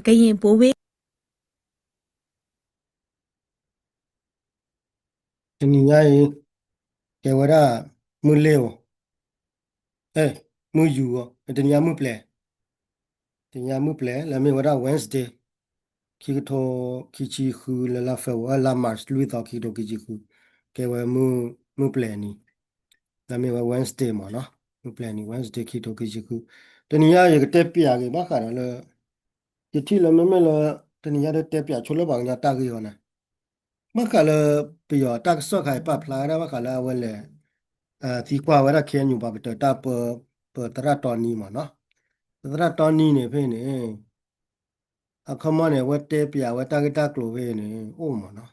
ကရင်ဘိုးဘေးတနည်းအားဖြင့်ကေဝရမူလေဝမူယူတနည်းမူပလဲတနည်းမူပလဲလာမေဝရ Wednesday ခိတိုခိချီခူလာဖေဝလာမတ်လူတော့ခိတိုခိချီခူကေဝမူပလဲနီလာမေဝ Wednesday မနော်မူပလဲနီ Wednesday ခိတိုခိချီခူတနည်းအားဖြင့်တက်ပြကေဘာခါရလဲယတိလမမေလတနည်းအားဖြင့်တက်ပြချိုလဘာညာတာကေယောနာမခါလပြရတက်ဆော့ခိုင်ပပလာရဘာခါလာဝဲလေဒီကွာဝရခဲညူပါပတတာပတရတော်နီမနော်တရတော်နီနေဖေးနေအခမနဲ့ဝတ်တဲပြဝတ်တကတကလိုဖေးနေအိုးမနော်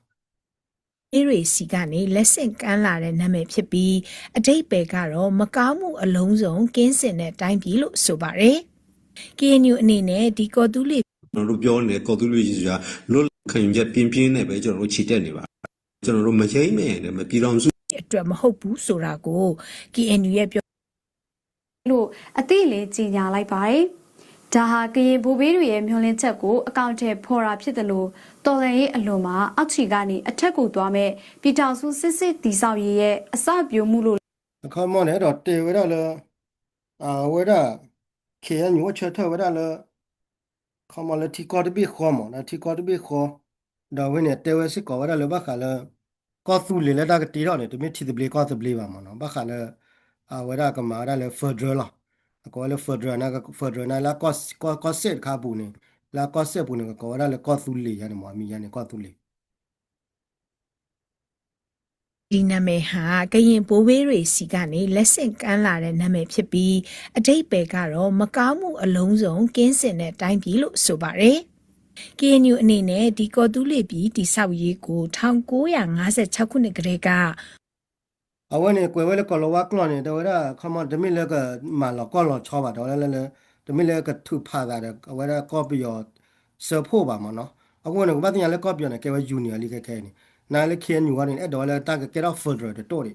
တွေစီကနေလက်ဆင့်ကမ်းလာတဲ့နာမည်ဖြစ်ပြီးအတိတ်ပဲကတော့မကောင်းမှုအလုံးစုံကင်းစင်တဲ့တိုင်းပြည်လို့ဆိုပါတယ်။ KNU အနေနဲ့ဒီကော်တူးလေးကျွန်တော်တို့ပြောနေကော်တူးလေးကြီးဆိုတာလွတ်ခံယူချက်ပြင်းပြင်းနဲ့ပဲကျွန်တော်တို့ခြေတက်နေပါကျွန်တော်တို့မချိမ့်မဲ့နဲ့မပြည်တော်စုအတွက်မဟုတ်ဘူးဆိုတာကို KNU ရဲ့ပြောလို့အသိလေးကြီးညာလိုက်ပါတယ်။ဒါဟာကရင်ဘူဘေးတွေရဲ့မျှော်လင့်ချက်ကိုအကောင့်ထဲဖော်တာဖြစ်တယ်လို့တော်လှန်ရေးအလွန်မှာအောက်ခြေကနေအထက်ကိုသွားမဲ့ပြည်ထောင်စုစစ်စစ်တီဆောက်ရေးရဲ့အစပြုမှုလို့အခမနဲ့တော့တေဝရလဝရခေယညဝချထဝရလခမလတီကောတပိခေါမနော်တီကောတပိခေါဒါဝင်းနဲ့တေဝစစ်ကောဝရလဘခါလကောသူလေလက်တကတီတော့နေတမိတီတပလီကောတပလီပါမနော်ဘခါလဝရကမာရလဖဒရလာကောလဖဒရနာကဖဒရနာလာကောစစ်ခါပူနေလာကောစစ်ပူနေကောဝရလကောသူလေရနေမမီရနေကောသူလေဒီနာမည်ဟာကရင်ဘိုးဘေးတွေစီကနေလက်ဆင့်ကမ်းလာတဲ့နာမည်ဖြစ်ပြီးအတိတ်ပဲကတော့မကောင်းမှုအလုံးစုံကင်းစင်တဲ့တိုင်းပြည်လို့ဆိုပါတယ်။ KNU အနေနဲ့ဒီကော်တူးလေးပြည်တိဆောက်ရေးကို1956ခုနှစ်ကတည်းကအဝနေကွယ်ဝဲလကလောဝကလောနေတော့ရခမဒမိလကမာလကောလောချောပါတော့လဲလဲဒမိလကထုဖာတာဝဲကောပီယောစဖို့ပါမနော်အခုနေဘာတင်ရလဲကောပီယောနေကဲဝဲယူနီယာလိခဲနေနားလေခဲညူကနေအဲ့တော့လဲတာကဲတော့ဖဒရတိုရီ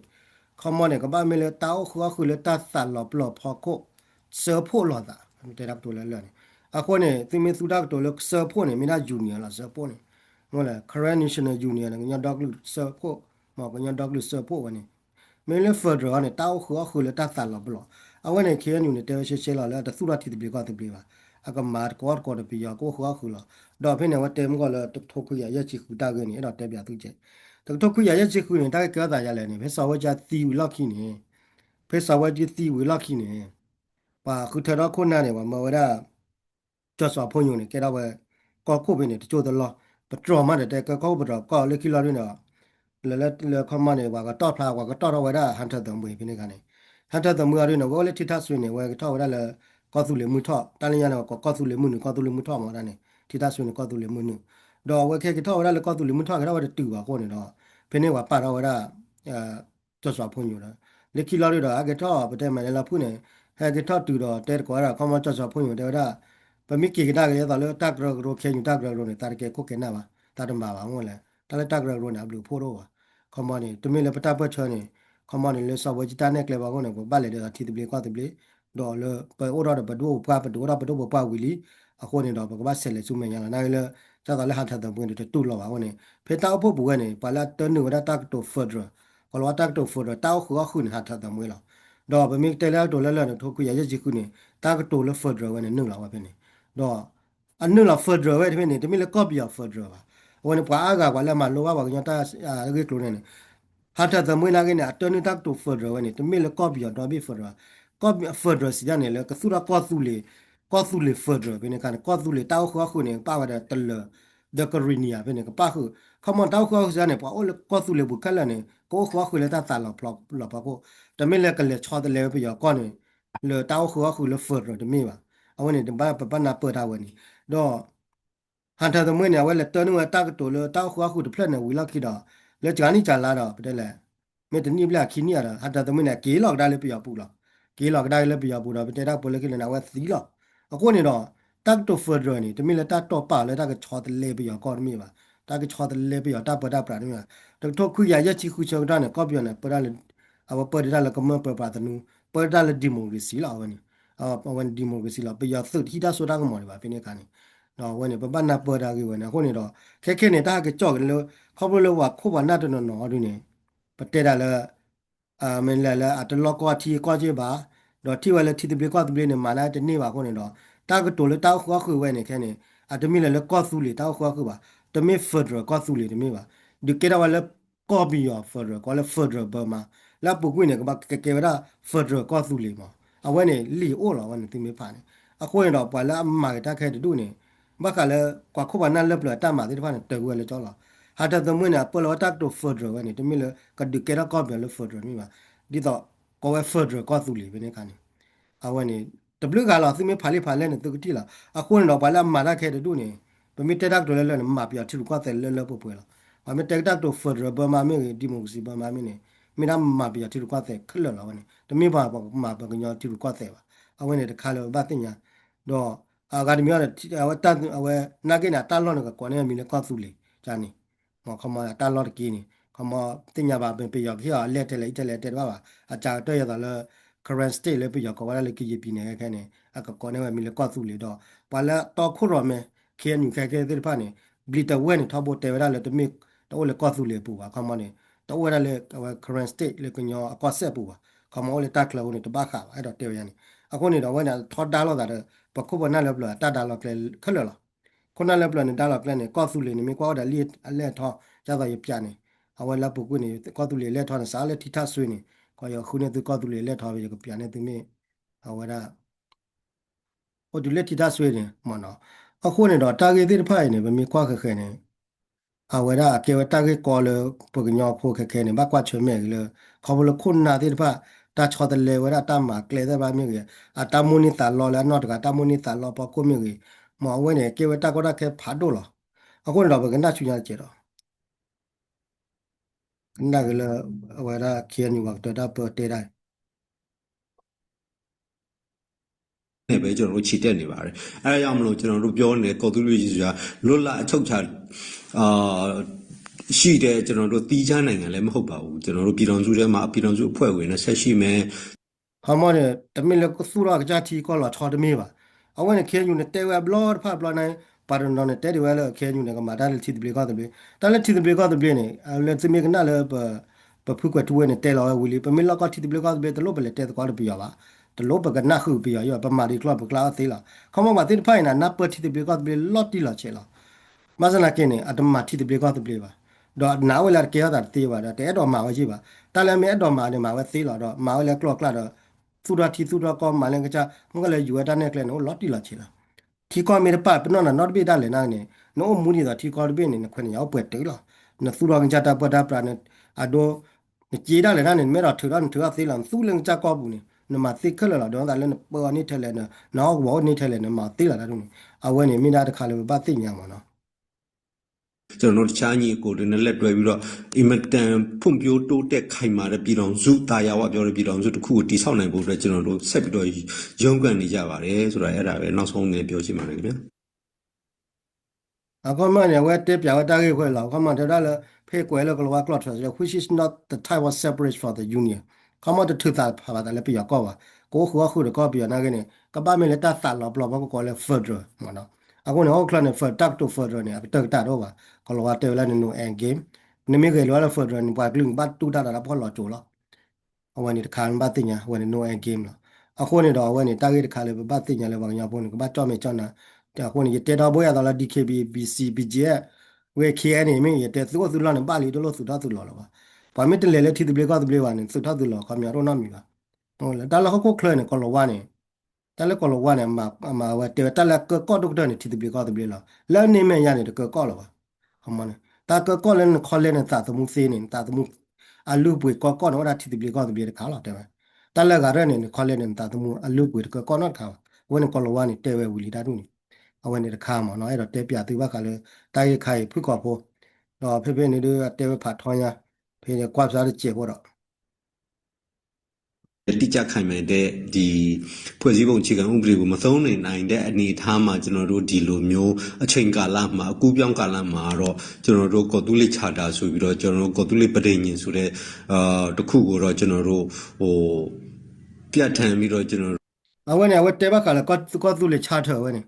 ခမနေကဘာမီလတောက်ခွာခုလတာသလပလဖောကိုစဖို့လောတာတဲ့တော့လဲလဲအခုနေသီမီစုဒါတော့လဲစဖို့နေမိနာယူနီယာလားစဖို့နေမဟုတ်လား current national union ငါတော့လူစဖို့မဟုတ်ငါတော့လူစဖို့ဝင်မင်းလည်းဖဒရနဲ့တောက်ခွာခုလတာသလပလအဝနေခဲညူနေတဲ့ရှေရှေလာလဲတသုရတိတပြေကတပြေပါအကမာကောကောတပြေကိုခွာခုလာတော့ဖိနေဝတဲမကလာထုတ်ခွရရက်ချီခုတာကနေအဲ့တော့တက်ပြသူကျထုတ်ခွရရက်ချီခုနေတာကဲတာရလဲနေဖဲဆောဝကြသီဝလောက်ခိနေဖဲဆောဝကြသီဝလောက်ခိနေပါခုထတော့ခုနာနေပါမဝရကြော့စောဖုန်ယုံနေကဲတော့ပဲကောခုပဲနေတချို့တော့ပထမတဲ့ကောပတော့ကောလက်ခိလာရင်းတော့လဲခမနေပါကတော့ဖလာကတော့ဝရဟန်ထတဲ့မွေဖိနေကနေဟန်ထတဲ့မွေရင်းတော့ဝလဲထိထဆွေနေဝဲတော့ဝရလဲကောသူလေမှုထော့တန်လျာတော့ကောသူလေမှုနကောသူလေမှုထော့မှာတဲ့ထိထဆွေနေကောသူလေမှုနတော့ဝဲခဲကတော့ဝရလဲကောသူလေမှုထော့ကတော့ဝရတူပါကိုနေတော့ဖိနေဝပါတော့ဝရကြော့စောဖုန်ယုံတော့လက်ခိလာရတော့အကတော့ပတဲ့မလဲလာဖုန်နေဟဲကတော့တူတော့တဲကွာရခမကြော့စောဖုန်ယုံတဲ့ရပမိကိကဒါကရတော့လဲတက်ရောခဲညတက်ရောနေတာကဲကိုကဲနာပါတာတမှာပါမလဲတလဲတက်ရောနေဘလူဖိုးတော့ခမနီတမင်လည်းပတပတ်ချောနေခမနီလည်းစောဝကြတာနဲ့ကလေးပါကောနေကိုပတ်လေတဲ့တီတပလီကွာတပလီဒေါ်လပဲအော်တော့ဘဒိုပွားဘဒိုတော့ဘဒိုပွားဝီလီအခုနေတော့ကဘာဆက်လေစုမညာလာနိုင်လေကျတော့လည်းဟာထတဲ့ပွင့်တဲ့တူလောပါကောနေဖေတောက်ဖို့ဘူးကနေပါလာတနူရတက်တိုဖဒရကလောတက်တိုဖဒရတောက်ခုခုနေဟာထတဲ့မွေးလားတော့ဗမိတဲလာတိုလဲလဲထိုကူရရကြီးခုနေတက်တိုလဖဒရဝနေနုလာပါပဲနေတော့အနုလာဖဒရဝဲတမင်နေတမင်လည်းကော့ပီယာဖဒရပါวันปาอากากว่าละมาโลว่าว่าญาตาเรกโลเนี่ยဟာတာသမွေးလာကနေအတနီတက်တူဖဒရဝနေတမီလကော့ဘီတော့ဘီဖဒရကော့ဘီဖဒရစီကနေလေကသူရကောသူလေဖဒရဘယ်နေကန်ကောသူလေတောက်ခွာခုနေပါဝဒတလဒကရီနီယာဘယ်နေကပါခုခမန်တောက်ခွာစနေပါအိုလကောသူလေဘုကလနေကိုခွာခုလေတာတာလဖလောက်လပါကိုတမီလကလေချောတလေပြရကောနေလေတောက်ခွာခုလေဖဒရတမီပါအဝနေတဘာပနာပတာဝနေတော့ဟန်တာသမွေးနေဝဲလေတနူတာကတိုလေတောက်ခွာခုတဖလက်နေဝီလာခိတော့လေဂျာနီဂျာလာတော့တဲ့လေမေတနီဘလာခီနီရတာဟာတာသမင်းနဲ့ကေလောက်ဒါလည်းပြရပူလားကေလောက်ဒါလည်းပြရပူတော့တဲ့တော့ပေါ်လေကလည်းနာဝသီလောက်အခုနေတော့တက်တိုဖဒရနီတမီလက်တက်တော့ပါလဲတကချောတလေပြရကောမီပါတကချောတလေပြရတပဒပရာနီတော့ခုရရချီခုချောတာနဲ့ကောပြနဲ့ပရလည်းအဝပရလည်းကမပပတနူပရလည်းဒီမိုကရေစီလာဝနေအဝန်ဒီမိုကရေစီလာပြရသုတ်ဟိတာဆိုတာကမော်ပါပြနေကနေ နော်ဝဲနေပပနာပေါ်တာကြီးဝဲနေခုနေတော့ခဲနေတာကကြော့ကလို့ခေါပလို့ဝါခုပါနာတနော်ဒီနေပတဲတာလဲမင်းလဲအတလောကောတီကောကြီးပါတော့တီဝဲလဲတီတပြေကောတပြေနေမာလာတနေပါခုနေတော့တာကတိုလဲတာခွာခွဝဲနေခဲနေတမီလဲကောသူလီတာခွာခွပါတမီဖက်ဒရယ်ကောသူလီတမီပါဒီကေရဝဲလဲကောဘီယောဖက်ဒရယ်ကောလဲဖက်ဒရယ်ဘာမာလာပုကွင်းနေကဘာကေဝရာဖက်ဒရယ်ကောသူလီမအဝဲနေလီအိုလာဝဲနေတိမီဖာနေအခုရင်တော့ပွာလာမာတာခဲတူနေဘာကလည်းကွာခုပါနာလက်ပလတမှာဒီဖာနေတကွဲလေကြောလာဟာတသမွေးနာပလောတက်တိုဖက်ဒရယ်ဝဲနေတမီလဲကဒီကေရကောဘီလဲဖက်ဒရယ်မိပါဒီတော့ကောဝဲဖက်ဒရယ်ကောသူလီပဲနေကနေအဝဲနေတဘလကလာသိမဖာလိဖာလဲနေတူတီလာအခုရင်တော့ပွာလာမာတာခဲတူနေပမီတက်တက်တိုလဲလဲမှာပြထီကွာတယ်လဲလဲပွပွဲလာဘာမတက်တက်တိုဖက်ဒရယ်ဘာမာမီဒီမိုကရေစီဘာမာမီနေမိနာမှာပြထီကွာတယ်ခလလာဝဲနေတမီပါမှာပကညောထီကွာတယ်ပါအဝဲနေတခါလဲဘာတင်ညာတော့ဂါဒီမြောအဝတတ်အဝနာကိနာတလောနကကွာနေမီလေကောသူလေဂျာနီမောခမတလောကီနီခမတင်ညာပါပင်ပြရခေလက်တယ်လက်တယ်ပါအကြတော့ရတော့ current state လေပြရကောဝါလေကီပြနေခဲနေအကကောနေမီလေကောသူလေတော့ပါလာတော့ခုရောမဲခဲနူခဲတဲ့ဖာနေဘလီတဝဲနေထဘောတေဝရလေတမီတော့လေကောသူလေပူပါခမနေတော့ဝရလေ current state လေကညောအကောဆက်ပူပါခမောလေတက်လောနေတပါခါအဲ့တော့တေဝရနေအခုနေတော့ဝဲနေထော်တာလို့တာပခုဘနာလည်းပလတာတာလောက်လည်းခလလခုနလည်းပလနေတာလောက်လည်းနေကောသူလေနေမကွာတာလီအလဲထောကျတော့ရပြနေအဝဲလပုကွနေကောသူလေလက်ထောနေစားလေထိထဆွေးနေကောရခုနေသူကောသူလေလက်ထောပဲကပြနေသူမေအဝဲတာဟိုဒီလက်ထိထဆွေးနေမနော်အခုနေတော့တာဂေတိဖိုင်နေဗမေကွာခခဲနေအဝဲတာကေဝတာဂေကောလပကညောဖိုခခဲနေဘကွာချွေမဲလေခေါဘလခုနာတိဖာတာချောတလေဝရတာမာကလေတဲ့ဘာမြေကြီးအတမူနီတာလောလဲနော်တကတမူနီတာလောပကိုမြေကြီးမောဝဲနေကေဝတာကောတာခဲဖာဒိုလောအခုတော့ဘကနာချူညာကျေတော့နာကလေဝရခီနီဝတ်တာပတေတိုင်းနေပဲကျွန်တော်တို့ခြေတက်နေပါတယ်အဲဒါကြောင့်မလို့ကျွန်တော်တို့ပြောနေကော်တူလူကြီးဆိုတာလွတ်လပ်အချုပ်ချရှိတဲ့ကျွန်တော်တို့တီးခြားနိုင်ငံလည်းမဟုတ်ပါဘူးကျွန်တော်တို့ပြည်တော်စုထဲမှာပြည်တော်စုအဖွဲ့ဝင်နဲ့ဆက်ရှိမယ်ဟာမနဲ့တမင်လကဆူရာကကြတီကောလာချော်တမေပါအဝဲနေခဲယူနေတဲဝဘလော့ဖာဘလော့နိုင်ပါရနော်နဲ့တဲဒီဝဲလခဲယူနေကမာဒါလက်တီဘလီကောတဘလီတာလက်တီဘလီကောတဘလီနေလက်စမေကနာလပဖုကွတ်ဝဲနေတဲလောဝီလီပမီလကောတီဘလီကောတဘလီတလို့ဘလက်တဲကောတပြရပါတလို့ပကနာခုပြရပမာဒီကလပ်ကလာသေးလားခမမတိဖိုင်နာနပတီဘလီကောတဘလီလော့တီလာချေလားမဆနာကင်းနေအတမတီဘလီကောတဘလီပါတော့နာဝဲလာကေရတာတေးပါတော့တဲတော်မှာဝရှိပါတာလည်းမဲတော်မှာနေမှာဝဲသေးလာတော့မာဝဲလဲကလော့ကလာတော့သူတော်တီသူတော်ကောမာလည်းကကြမကလည်းယူရတာနဲ့ကလည်းနော်လော်တီလာချေလားတီကောမီရပတ်ပနော်နော်ဘေးတာလည်းနာနေနော်မူနီတာတီကောဘေးနေခွနေရောက်ပွက်တေးလားနော်သူတော်ကကြတာပတ်တာပရနဲ့အဒိုကြေးတာလည်းနာနေမဲတော့ထူတော့ထူရသေးလားသူလည်းကြကောဘူးနေနမသိခလလာတော့ဒါလည်းပေါ်နေထဲလည်းနော်ဘောနေထဲလည်းနမသေးလာတော့အဝဲနေမိနာတခါလည်းပတ်သိညာမှာနော်ကျွန်တော်တို့တခြားညီကိုတွေနဲ့လက်တွဲပြီးတော့အင်မတန်ဖွံ့ဖြိုးတိုးတက်ခိုင်မာတဲ့ပြည်တော်စုတာယာဝပြောတဲ့ပြည်တော်စုတစ်ခုကိုတည်ဆောက်နိုင်ဖို့အတွက်ကျွန်တော်တို့ဆက်ပြီးတော့ရုန်းကန်နေကြပါတယ်ဆိုတာအဲ့ဒါပဲနောက်ဆုံးနေပြောချင်ပါတယ်ခင်ဗျာအခုမှလည်းဝဲတက်ပြောတာကြီးခွဲလောက်ခမတရလည်းဖေးကွယ်လို့ကလောကလော့ဆို which is not the type of separate for the union ခမတထတာဖာတယ်လည်းပြကောပါကိုခုခုတော့ပြနာကနေကပမေလည်းတတ်လောဘလောဘကိုလည်း further မနော်အခုနော် clan for tap to further နေအတက်တာတော့ပါကလောကတဲလာနေ no end game နမေကေလော further နေပါကလင်းဘတ်တူတာတာပေါ်လောချိုလားအဝနေတခါမသိညာဝနေ no end game လားအခုနေတော့ဝနေတာကြီးတခါလေဘတ်သိညာလေဘာညာပေါ်နေကဘတ်ကြောက်မေကြောက်နာအခုနေတေတော်ဘောရတော့လား DKB BC BG ဝေ KN နေမင်းရတဲ့သူကသူလာနေပါလီတော့လို့သူတော့သူလောလားဘာမစ်လေလေတီတဘလကတဘလဝနေသူတော့သူလောခမရတော့နမီပါဟုတ်လားဒါလည်းဟုတ်ကိုခလနေကလောဝနေတလည်းကလောဝနေမှာဝတဲတလည်းကော့ဒုတ်တဲ့နေတီတဘလကတဘလလားလဲနေမရနေတကော့လောပါဟမနေတာကော့လည်းခေါ်လည်းနေတာသမှုသေးနေတာသမှုအလူပွေကော့နော်ဒါတီတဘလကတဘလခါလာတယ်တလည်းကရနေခေါ်လည်းနေတာသမှုအလူပွေကော့နော်ခါဝနေကလောဝနေတဲဝဲဝီလီတာတို့နေအဝနေတခါမှာနော်အဲ့တော့တဲပြသူဘကလည်းတာရခိုင်ဖွကောဖို့တော့ဖေဖေနေတို့တဲဝဲဖတ်ထောင်းရဖေနေကွာစားကျေဖို့တော့တိကျခိုင်မှန်တဲ့ဒီဖွဲ့စည်းပုံအခြေခံဥပဒေကိုမသုံးနိုင်တဲ့အနေအထားမှာကျွန်တော်တို့ဒီလိုမျိုးအချိန်ကာလမှာအကူပြောင်းကာလမှာတော့ကျွန်တော်တို့ကော်တူလိချာတာဆိုပြီးတော့ကျွန်တော်တို့ကော်တူလိပဋိညာဉ်ဆိုတဲ့တခုကိုတော့ကျွန်တော်တို့ပြတ်ထန်ပြီးတော့ကျွန်တော်အဝဲနေဝဲတဲဘကလည်းကော်တူလိချာထော်ဝဲနေ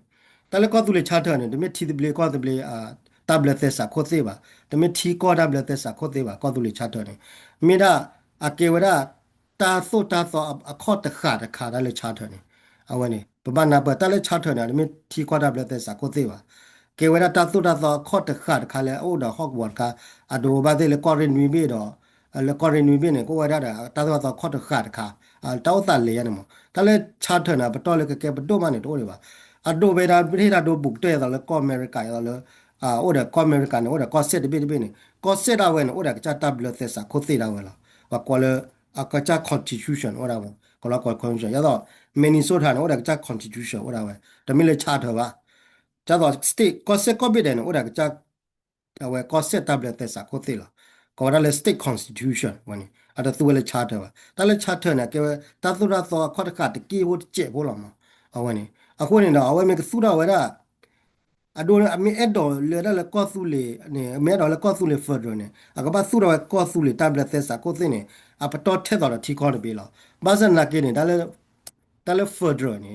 แต่ละก็ตุเลชาเถอะเนี่ยแต่ไม่ทีตะเบลก็ตะเบลตับเลเตสาโคเซบะแต่ไม่ทีก็ตับเลเตสาโคเซบะก็ตุเลชาเถอะเนี่ยมีได้อาเกวดาตาโซอะข้อตะขาดได้เลยชาเถอะเนี่ยเอาไว้นี่ปะบ้านนาเปิดแต่ละชาเถอะเนี่ยไม่ทีก็ตับเลเตสาโคเซบะเกวดาตาโซข้อตะขาดเลยโอ้ดอกฮอกวอตกาอะดูบาเดเลก็เรนวีเบดอแล้วก็เรนวีเบเนี่ยก็ว่าได้ตาโซข้อตะขาดค่ะเต้าตันเลยเนี่ยมั้งแต่ละชาเถอะนะปะตอเลยก็แกปะโดมันเนี่ยโตเลยว่ะ အဒိုဘေဒါပြိတာဒိုဘုတ်တဲ့တယ်ကောအမေရိကရလဲအိုဒါကောအမေရိကန်အိုဒါကောစစ်ဘီဘီနေကောစစ်တာဝဲအိုဒါကချတာဘလသက်စာခိုသိတာဝဲလာဝကောလအကချ constitution အိုဒါဝဲကောလကော constitution ရတော့ Minnesota အိုဒါကချ constitution အိုဒါဝဲတမီလေချာတော့ပါကျတော့ state ကောစစ်ကောဘီတဲ့အိုဒါကချဝဲကောစစ်တာဘလသက်စာခိုသိလာကောဒါလေ state constitution ဝဲနေအဲ့ဒါသူလေချာတော့ပါဒါလေချာတော့နေကဲတာသူရသောခေါတကတကီဝတ်ကျဲဘောလာမအဝဲနေအခုနေတော့အဝဲမေကသူရဝဲတာအဒိုအမေအဲ့တော်လေရလေကောသူလေနေအမေတော်လေကောသူလေဖတ်တယ်နေအကဘာသူရဝဲကောသူလေတဘလက်သက်စာကိုသိနေအပတော်ထက်တော်ထီခေါ်တယ်ပြီလားဘာစနာကိနေဒါလေဖတ်တယ်နေ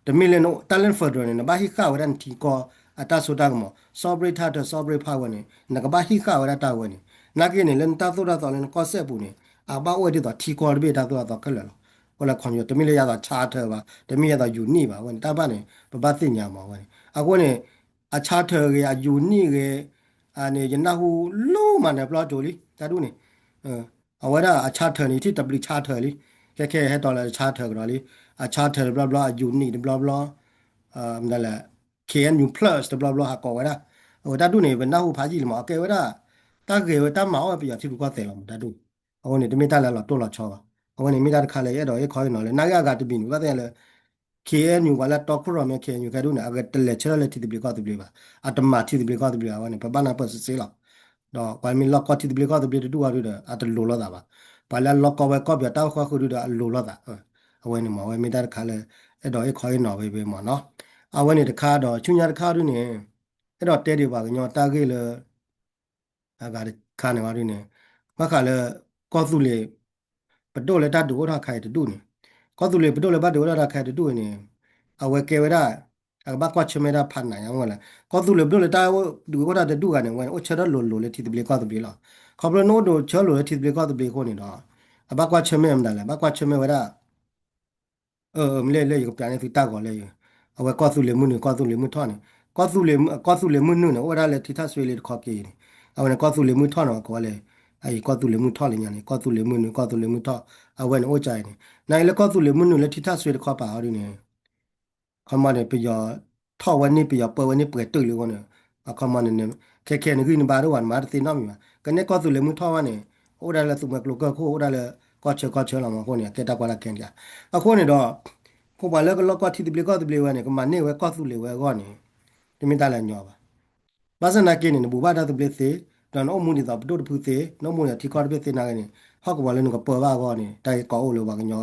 တမီလနိုတလန်ဖတ်တယ်နေဘာဟိခါဝရန်ထီကောအတဆုတာကမောဆောဘရိထတ်ဆောဘရိဖာဝနေနကဘာဟိခါဝရတာဝနေနာကိနေလန်တာသူရတော်လန်ကောဆက်ပူနေအဘာဝဲဒီတော့ထီခေါ်တယ်ပြီတာသူရတော်ကလဲဟိုလာခွန်ရတမီလေရတာချားတယ်ပါတမီရတာယူနိပါဝင်တပတ်နေပပသိညာမှာဝင်အခုနေအချားတယ်ရယူနိရအနေရနာဟုလုံးမနဲ့ပလော့တိုလီတတူနေအဝရအချားတယ်နေတိတပလီချားတယ်လီခဲဟဲတော်လာချားတယ်ကြတော့လီအချားတယ်ဘလဘလယူနိဘလဘလမနလာ KNU plus ဘလဘလဟာကောဝရဟိုတတူနေဘနာဟုဖာကြည့်လမအကဲဝရတာကေဝတမောပြတိကူကတဲ့လမတတူအခုနေတမီတလာတော့တော်လာချောပါအခုနေမိသားခါလေရတော့ခေါ်နော်လေနာရကတပင်းဘာတဲ့လေ KNU ကလည်းတော့ခရမ KNU ကတို့နေအကတလေချရလေတိတပကတပပါအတမတိတပကတပဝနေပပနာပစစေလာတော့ဘာမီလော့ကတိတပကတပတူရတော့အတလိုလာတာပါဘာလဲလော့ကဝဲကောပြတောက်ခွခုတို့လိုလာတာအဝဲနေမဝဲမိသားခါလေအဲ့တော့ခေါ်နော်ပဲမနော်အဝဲနေတခါတော့ချွညာတခါတို့နေအဲ့တော့တဲတွေပါကညောတာကေလေအကခါနေပါရင်းနေမခါလေကောသူလေပတိုလေတတ်ဒိုထားခိုင်တူနေကောသူလေပတိုလေဘတ်ဒိုထားခိုင်တူနေအဝဲကေဝရအဘကွာချမေရာဖတ်နိုင်အောင်လားကောသူလေပတိုလေတာဒူဝရတဲ့တူကနေဝင်အချရလိုလေတီတပလေကောတပလေလားခေါပလနိုဒိုချောလိုလေတီတပလေကောတပလေကိုနေတော့အဘကွာချမေမဒါလားဘကွာချမေဝရမလဲရပြန်နေသူတာကောလေအဝဲကောသူလေမှုနေကောသူလေမှုထောနေကောသူလေမှုနုနေဝရလေတီထဆွေလေခေါကေနေအဝဲကောသူလေမှုထောနော်ကောလေအဲ့ကောသူလေမှုထောလေညာနေကောသူလေမှုနုကောသူလေမှုထောအဝဲအိုကြိုင်နေနိုင်လေကောသူလေမှုနုလေတီထဆွေခေါ်ပါဟာဒီနေခမနေပြရထောဝနေပြရပဝနေပွဲတွေ့လို့ကောအခမနေခဲနေကိနဘာတော့ဝန်မာတိနမီကနေကောသူလေမှုထောဝနေဟိုဒါလေသူမကလောကခိုဟိုဒါလေကောချေလာမဟိုနေကေတာကွာလာကန်ကြအခုနေတော့ကိုပါလေကလောကတိတပလေကောတပလေဝနေကမနေဝဲကောသူလေဝဲကောနေတမင်တလာညောပါဘာစနာကိနေဘူဘာဒါတပလေသေးတော့အမှုနေတာဘဒုတဖူသေးနော်မူနေတီကောတပလေသေးနာကနေဟောက်ကဘာလဲနကပေါ်ပါကောနေတိုင်ကောလို့ဘာကညော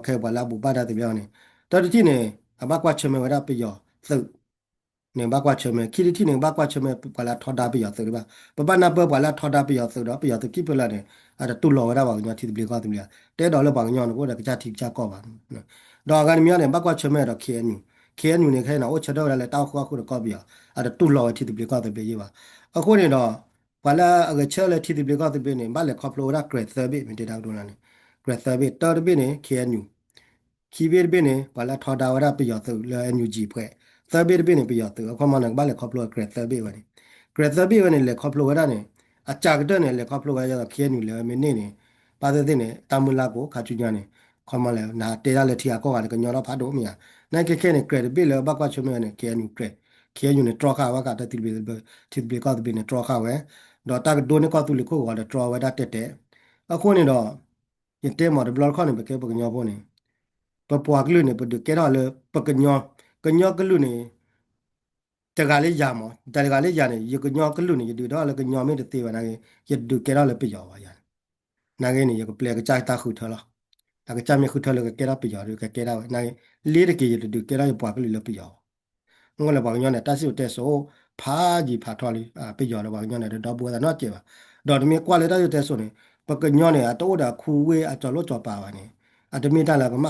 ခဲပါလာဘူဘာဒါတပြောနေတော်တိနေအဘကွာချမေဝရပြယောသုနေဘကွာချမေခီတီနေဘကွာချမေပလာထော်တာပြယောသုပါပပနာပပလာထော်တာပြယောသုတော့ပြယောသူကိပလာနေအဲ့ဒါတူလောဝရဘာကညောတီတပလေကောတပလေတဲတော်လို့ဘာကညောကိုဒါကကြတိကြကောပါတော့ကနေမြောနေဘကွာချမေတော့ KNU နေခဲနော်အချက်တော့လည်းတောက်ခွာခုတော့ကောပြယောအဲ့ဒါတူလောတီတပလေကောတပလေရေးပါအခုနေတော့ဘာလာအကချဲလေတီတပလေကောတပလေနေဘာလေခေါပလိုရာဂရက်ဆာဘီမတေတောက်တော့လာနေဂရက်ဆာဘီတော်တပီနေ KNU ခီဘီဘီနေဘာလာထော်တာဝရပြယောသူလဲ NUG ဖွဲ့ဆာဘီဘီနေပြယောသူအခုမှလည်းဘာလေခေါပလိုဂရက်ဆာဘီဝနေဂရက်ဆာဘီဝနေလေခေါပလိုဝရနေအကြကတဲ့နေလေခေါပလိုဝရတော့ KNU လေမင်းနေပါတဲ့နေတမူလာကိုခါချူညာနေခေါမလဲနာတေရလေထီယာကောကလည်းညောတော့ဖတ်တော့မြာနိုင်ခဲနေ credit bill ဘကွာချုံနေ KNU credit KNU နေ draw ခါဝကတတိဘီတီဘီကောတဘီနေ draw ခါဝဲတော့တာဒိုနေကောသူလခိုကလည်း draw ဝဲတာတက်အခုနေတော့ယတဲမော်ဒဘလခေါနေဘကေပကညောပေါ်နေပပွားကလူနေပဒကေရလေပကညောကလူနေတကလေးရမောတကလေးရနေယကညောကလူနေယဒူတော့လေကညောမင်းတေဝနာယဒူကေရလေပြယောပါရနာငယ်နေယကပလေကကြိုက်တာခုထလားဒါကကြမ်းမြခုထလို့ကေရပြယောကကေရနာလေးတကေယဒူကေရပွားကလူလေပြယောငေါ်လေဘာညောနေတဆီတက်ဆိုဖာကြီးဖာထော်လီပြယောလေဘာညောနေတော့ပွားတာတော့ကျေပါတော့ဒီမြေကွာလေတက်ဆိုနေပကညောနေအတော့တာခူဝေးအကြော်လို့ကြော်ပါပါနေအတမီတလာကမ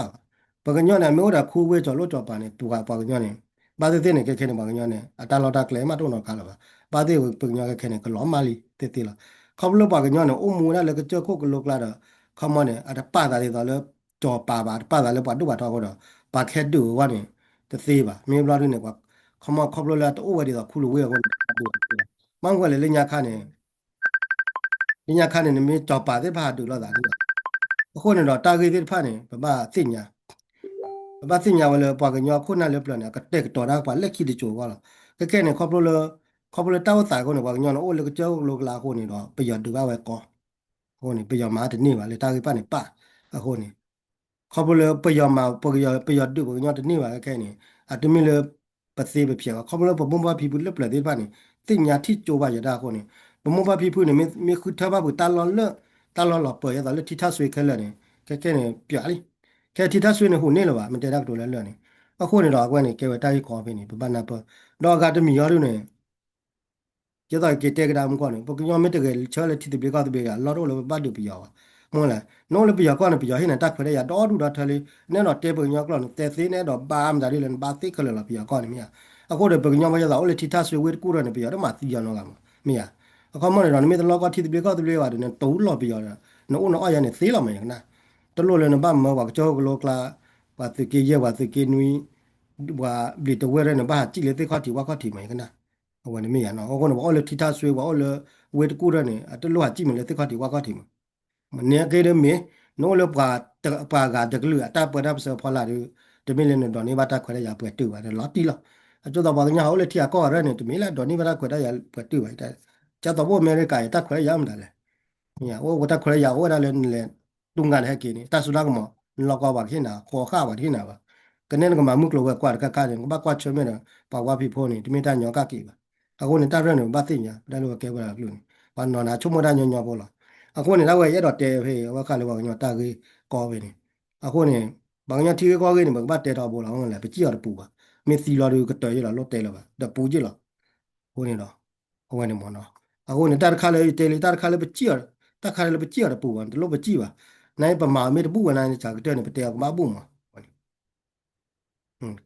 ပကညောနေမျိုးတာခူဝေးကြော်လို့ကြော်ပါနေသူကပကညောနေ ba de ne ke ne ba nyo ne ata lo ta kle ma to no ka la ba de pe nyo ke ne ko lo ma li te la kho lo ba nyo ne o mu na le ke cho ko lo kla da kho mo ne ata pa da de da le cho pa da le pa du ba to ko da pa khe du wa ne te se ba me bla du ne kwa kho mo kho lo la to o wa de da khu lo we ko du mang ko le le nya kha ne nya kha ne me cho pa de ba du lo da ni ko ne do ta ge de pha ne ba tin nya ba tin nya wa le pa ke nyo khu na le pla ne ka te to da pa le ki de cho wa la ke ne kho lo kho lo ta wa sa ko ne ba nyo no o le ke cho lo la ko ne do pe yo du ba we ko ko ne pe yo ma de ni ba le ta ge pa ne pa ko neခေါပလပယမပယပယဒုဘညတနေပါခဲနေအတမီလပစေပပြေခေါပလပဘုံဘာဖီဘူးလပလတဲ့ပါနေတင်ညာတိချိုပါရတာခေါနေဘုံဘာဖီဘူးနေမေခုထဘာဘူးတာလောလတာလောလပရတာလေတိထဆွေခဲလဲနေခဲနေပြာလီခဲတိထဆွေနေဟိုနေလပါမတဲတာတို့လဲလဲနေအခုနေတော့အကွက်နေကဲဝတိုက်ခေါ်ပြီနေပပနာပတော့ကတမီရရုနေကျတော့ကြတဲ့ကဒါမကောနေပကညမတကယ်ချောလေတိတပြေကတပြေကလော်တော့လဘတ်တူပြရောမဟုတ်လားနိုးလည်းပြကောနဲ့ပြဟိနေတက်ခွဲရတော့ဒူတော့ထလေနဲ့တော့တေပညောကလောတဲသေးနဲ့တော့ဘာမဒါရီလည်းဘာသိခလလပြကောနဲ့မရအခုတော့ပကညောမရတော့လေတီတာဆွေဝဲကူရနေပြတော့မသိရတော့ကမရအခုမနေတော့မေတလောကတိတပြေကတပြေပါတယ်နဲ့တူလောပြရနိုးနော်အရနေသေးလာမယ်နာတလို့လည်းဘာမဘာကြောကလောကလာဘာတကေရဘာတကေနွီဘာဘလီတဝဲရနေဘာကြည့်လေသိခတိဝါခတိမယ်ကနာဟိုကနေမရနော်အခုတော့အော်လေတီတာဆွေဘာအော်လေဝဲကူရနေတလို့ကြည့်မလေသိခတိဝါခတိမနေကေရမေနိုလပါပါကတကလူအတပဒပ်စဖလာရတမီလနေတော့နေဘာတာခွဲရပွက်တူပါတယ်လော်တီလောအကျတော့ဘာညာဟိုလေတီကောရနေတမီလာတော့နေဘာတာခွဲရပွက်တူပါတဲ့ကျတော့ဘောအမေရိကတခွဲရမှာလေညာဟိုဝတခွဲရဟိုရလည်းလေတုံကန်ဟဲကင်းတဆူလာကမလောကဘာခင်းနာခေါ်ခဘာခင်းနာပါကနေကမမှုကလောကွာကကနေဘာကွာချမဲပါဝါဖီဖိုနေတမီတညောကကီပါအခုနေတာရနေဘာသိညာဒါလိုကဲပါလူဘာနော်နာချုံမတာညညပေါ်လာအခုနေတော့ရတော့တဲဖေးဝခလည်းဘာညတာကြီးကောပဲနေအခုနေဘာညတီကောကြီးနေဘာတဲတော့ပေါ်လာဟုတ်လားပကြည့်ရပူပါမစီလာတွေကတဲရလာလော့တဲလာပါတပူကြည့်လာဟိုနေတော့ဟိုနေမနော်အခုနေတက်ခါလေတဲလေတက်ခါလေပကြည့်ရတက်ခါလေပကြည့်ရပူပါတလို့ပကြည့်ပါနိုင်ပမာမေတပူဝနိုင်ချာကတဲနေပတဲကမပူမှာ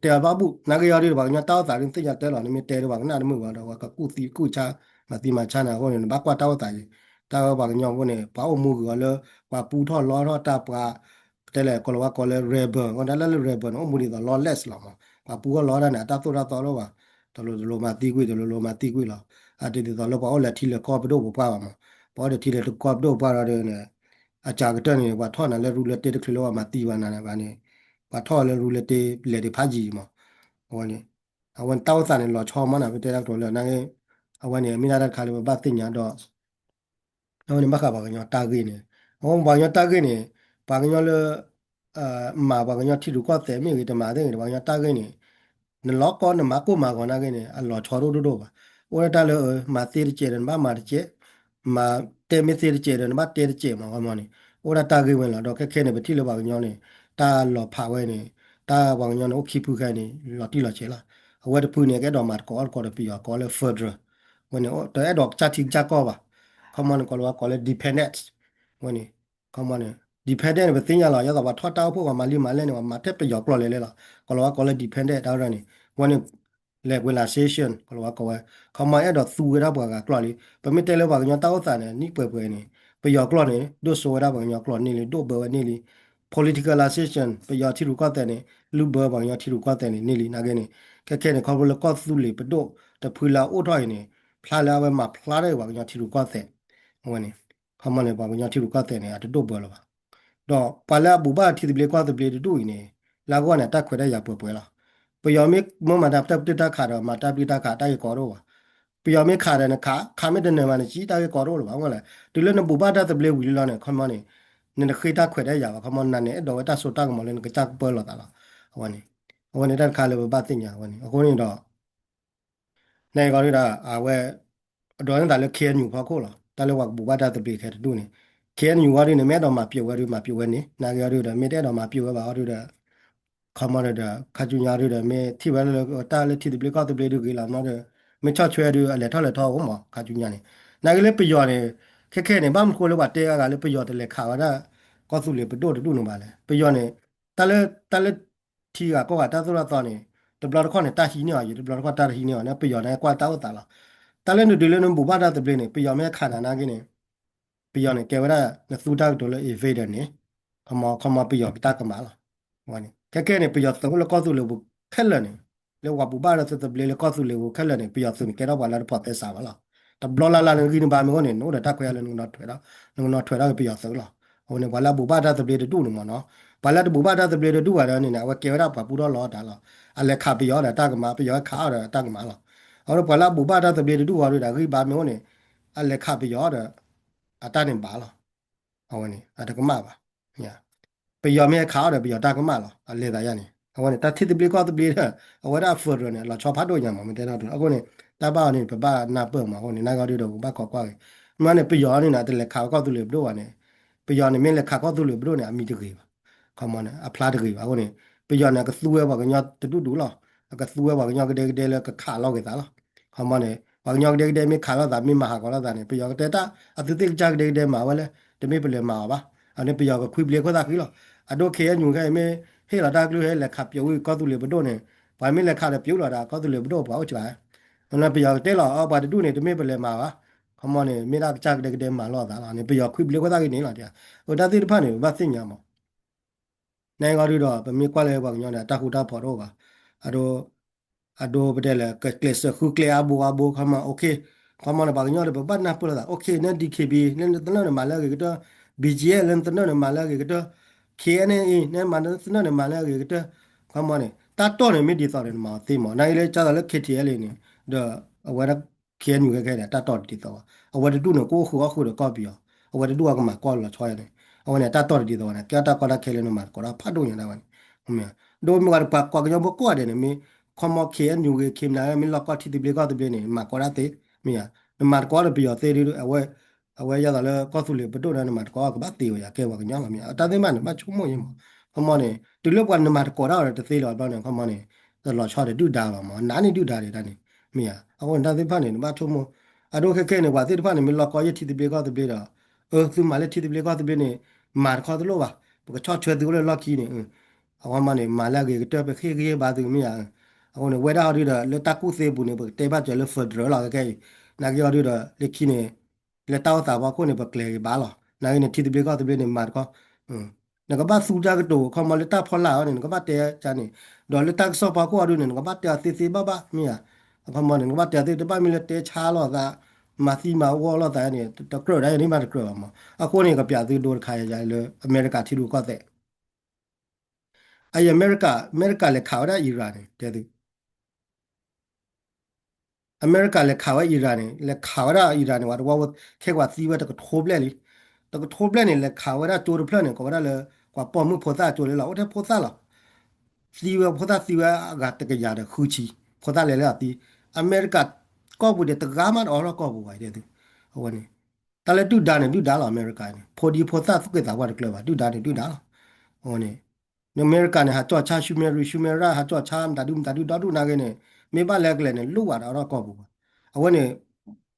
တဲဘာဘူးနာကြရရဘာညတောက်တာရင်သိရတဲလာနေမတဲတော့ဘာနာမှုပါတော့ကကုတီကုချာမတိမချာနာဟိုနေဘာကွာတောက်တာကြီးတာဘာညောင်းကိုနေဘာအမှုကလည်းဘာပူထော်လောတော့တာပါတဲလေကလောကလည်း rebel ဟောတယ်လည်း rebel နော်မူလီတော့ lawless လာမှာဘာပူကလောတာနေတာတော့တော့ပါတော်လိုမတီးကွေးတော်လိုမတီးကွေးလာအတေတော်လောပါလက်ထီလေကောပတော့ပါမှာဘောတယ်ထီလေကောပတော့ပါရတယ်နဲ့အကြကတဲ့နေဘာထော်နာလေရူလက်တေတခလောမှာတီးပါနာဘာနေဘာထော်လေရူလက်တေလေတေဖာကြီးမှာဟောနေအဝန်တောက်စားနေလောချောမနာပဲတဲတော့လေနိုင်အဝန်နေမိနာတဲ့ခါလေးဘာသိညာတော့နော်နေမခါပါကညတာကိနေဟောဘာညတာကိနေဘာကညလမာဘာကညထီလူကတဲ့မိကတမာတဲ့ဘာညတာကိနေနလောကောနမကိုမာကောနာကိနေအလောချောရိုဒိုပါဝရတလေမာတိရချေရဘာမာချေမာတေမတိရချေရဘာတေရချေမာဟောမနေဝရတာကိဝင်လာတော့ခက်ခဲနေပတိလောဘာကညနေတာလောဖာဝဲနေတာဘာကညနိုခိဖူခိုင်နေလောတိလောချေလာဝဲတဖူနေကတော့မာကောကောတပီကောလေဖာဒရဝင်တော့တော့ချာတိကြကောပါcommon call it dependent when it common dependent ပဲသိညာလာရတော့ဘာထွက်တောက်ဖို့ကမလီမလဲနေမှာတက်ပြောက်ကလော်လဲလား call it dependent တော့ရနေ when it regulation call common အဲ့တော့သူရတော့ဘာကကလော်လီပမစ်တယ်လဲဘာကညတောက်တာနေနိပွဲနေပြောက်ကလော်နေဒိုဆိုရတော့ဘာကညကလော်နေလေဒိုဘဝနေလေ politicalization ပြောတိရကတဲ့နေလူဘဘာညတိရကတဲ့နေလေနာကနေခဲနေ call it ကသူလေပဒိုတဖူလာအိုထိုင်နေဖလာလာပဲမှာဖလာတဲ့ဘာကညတိရကတဲ့ဝင်နေခမနေပါဘညာတိရကတဲ့နေအတတို့ပေါ်လာပါတော့ပါလာဘူဘာတိတလေကွာတလေတူနေလာကောနဲ့တက်ခွဲတဲ့ရပွဲလာပယောမိမမတာတက်တက်ခါတော့မတာပိတာခါတိုက်ကောတော့ပါပယောမိခါတဲ့နခါမတဲ့နေမှာကြီးတိုက်ကောတော့လားဟုတ်လားဒီလိုနဲ့ဘူဘာတလေဝီလာနဲ့ခမနေနေခိတာခွဲတဲ့ရပါခမနနဲ့တော့တဆူတာကမလည်းကချပေါ်လာတာလားဟိုနေတက်ခါလေဘာတင်ညာဟိုနေအခုနေတော့နေကောရတာအဝဲတော့နေတာလေခဲညူဖာခိုးလားတလည်းဝဘူဘာတာတပိခဲတူနေခဲညူဝရီနေမဲတော့မှာပြဝဲရီမှာပြဝဲနေနာကြရီတော့မဲတဲ့တော့မှာပြဝဲပါရီတော့ခမရတဲ့ခါကျညာရီတော့မဲထိဝဲလေတာလေထိတပိကတပိဒူကီလာမတော့မဲချချွဲရီအလေထောက်လေထောက်ဟောမှာခါကျညာနေနာကလေးပြောနေခဲနေဘာမခိုးလို့ပါတဲကလည်းပြောတယ်လေခါပါတော့ကောစုလေပတို့တူနေပါလေပြောနေတလည်းထီကကောကတာဆိုတော့နေ the blood con ta hi ni ya the blood con ta hi ni ya na pe yo na kwa ta ta la ta le no de le no bu ba da de ble ni pe yo me kha na na ki ni pe yo ni ke wa na su ta do le evade ni khama pe yo ta ka ma la wa ni ke ni pe yo so le ko su le bu khet le ni le wa bu ba da se de ble le ko su le bu khet le ni pe yo su ni ke da ba la po te sa ba la ta blo la ni ki ni ba me ko ni no da ta kwa le no thwe da no thwe da pe yo so la ho ni wa la bu ba da de ble de du ni mo no ba la de bu ba da de ble de du wa da ni na wa ke wa ba pu do lo da la a le kha pe yo da ta ka ma pe yo kha da ta ka ma la အော်ဘာလာဘူဘာတာတပြေတူဟာရတာခိဘာမောနေအလက်ခပယောတာအတနေပါလားဟောနေအတကမပါညာပယောမဲခါရပယောတာကမလားအလေတာရနေဟောနေတတိတပြေကောတပြေအဝရဖေရနေလာချောဖတ်တော့ညာမတဲတော့အခုနေတပါနေပပနာပမဟောနေနာကရတော့ဘာကောကွာမနေပယောနေနာတလက်ခါကောတူလေဘလို့နေပယောနေမင်းလက်ခါကောတူလေဘလို့နေအမိတကေပါခမနေအဖလားတကေပါဟောနေပယောနေကသူဝဲပါကညာတူတူလားကသူဝဲပါကညာကတဲ့လေကခါလောက်ကေတာလား ခမနဲ့ဘာညောက်တဲ့မိခါလာတာမိမဟာကောလာတာနေပြောတဲ့တာအတူတိကြက်တဲ့မှာဝလဲတမိပလေမှာပါအနေပြောကခွေပလေခွတာခီလောအဒိုခေညူခဲမေဟေလာတာကလူဟဲလက်ခပြဝေကောတူလေဘဒိုနေဘာမိလက်ခလည်းပြုတ်လာတာကောတူလေဘဒိုပေါ့ချာအနေပြောတဲ့လောအဘာတူနေတမိပလေမှာပါခမနဲ့မိလာကြက်တဲ့မှာလောတာနေပြောခွေပလေခွတာကနေလာတဲ့ဟိုတတိတဖတ်နေဘာသိညာမောနိုင်ကောရီတော့ဗမိကွာလဲဘာညောတာခုတာဖော်တော့ပါအဒို ado bedela ke kles khu kle abu khama okay khama na bagnya de bat na pula okay na dkb ne tna na mala ge to bgl ne tna na mala ge to kne ne man tna na mala ge to khama ne ta to ne mi di to ne ma ti mo na ile cha le ktl ne de awara knu ge ge ta to di to awara du ne ko khu de ko bi awara du ga ma ko la chwa ne awara ta to di to ne kya ta ko la khele ne ma ko ra pha do nya na wa ne do mi ga pa ko ga bo ko de ne mi คอมเคอันอยู่กับคิมนะมิลก็ที่ติเบก็ติเบนี่มาก็ได้เตมีอ่ะมาก็ได้ไปยอเตดิเอาไว้ยาตะเลก็สุเลปตุนะมาก็ก็บัดติอยากแกว่ากันยังมีอ่ะตาเตมันมาชุมยมคอมเนี่ยตุลกันมาก็ได้ตะเตลอบ้านเนี่ยคอมเนี่ยตลอดชอดดูดาวมานานี่ดูดาเลยตานี่มีอ่ะเอาตาเตพันเนี่ยมาชุมอะดูแค่เนี่ยว่าเตพันเนี่ยมิลก็ยที่ติเบก็ติเบดาซึมาเลที่ติเบก็ติเบนี่มาก็ตลอดว่ะก็ชอดช่วยดูเลยล็อกคีเนี่ยเอาว่ามันเนี่ยมาแล้วก็จะไปเคียบาดูมีอ่ะ အခုနေဝဲတာရီဒါလက်တကူသေးဘူးနေပဲတေဘတ်ကျလဖဒရလာကဲနာကြရီဒါလက်ခိနေလက်တောက်တာဘာခုနေပဲကလေဘာလာနာနေတီတဘေကတဘေနေမာကောနကဘာစူကြကတော့ခမလက်တာဖော်လာနေကဘာတဲချာနေဒေါ်လက်တက်ဆောပါကိုအရုနေကဘာတဲသေးသေးဘာဘာမီယာခမနေကဘာတဲသေးတပါမီလက်တဲချာလောကမာစီမာဝေါ်လောတာနေတကရတိုင်းနေမှာတကရမှာအခုနေကပြသေးဒိုခါရကြလေအမေရိကတီလူကတဲ့အမေရိကလည်းခါရအီရန်တဲ့ อเมริกาเลยข่าวว่าอิหร่านเลยข่าวว่าอิหร่านว่าแค่ว่าซีว่าตะกทบเลยลิตะกทบเลยเนี่ยเลยข่าวว่าโจรเพลเนี่ยก็ว่าเลยกว่าปอมมือโพซ่าโจรเลยหรอโอ้ถ้าโพซ่าหรอซีว่าโพซ่าซีว่าอากาศตะกยาเดคือชีโพซ่าเลยแล้วตีอเมริกาก็บุเดตะกามันอ๋อแล้วก็บุไว้เดี๋ยวดูเอาวันนี้แต่เลยดูดานเนี่ยดูดานหรออเมริกาเนี่ยพอดีโพซ่าสุกตาว่าเกลือว่าดูดานเนี่ยดูดานหรอเอาวันนี้อเมริกาเนี่ยหาจ่อชาชูเมราหาจ่อชามตาดูนาเกเนี่ยไม่บ้าแลกเลยเนี่ยลูกว่าเราก็บุအဝနေ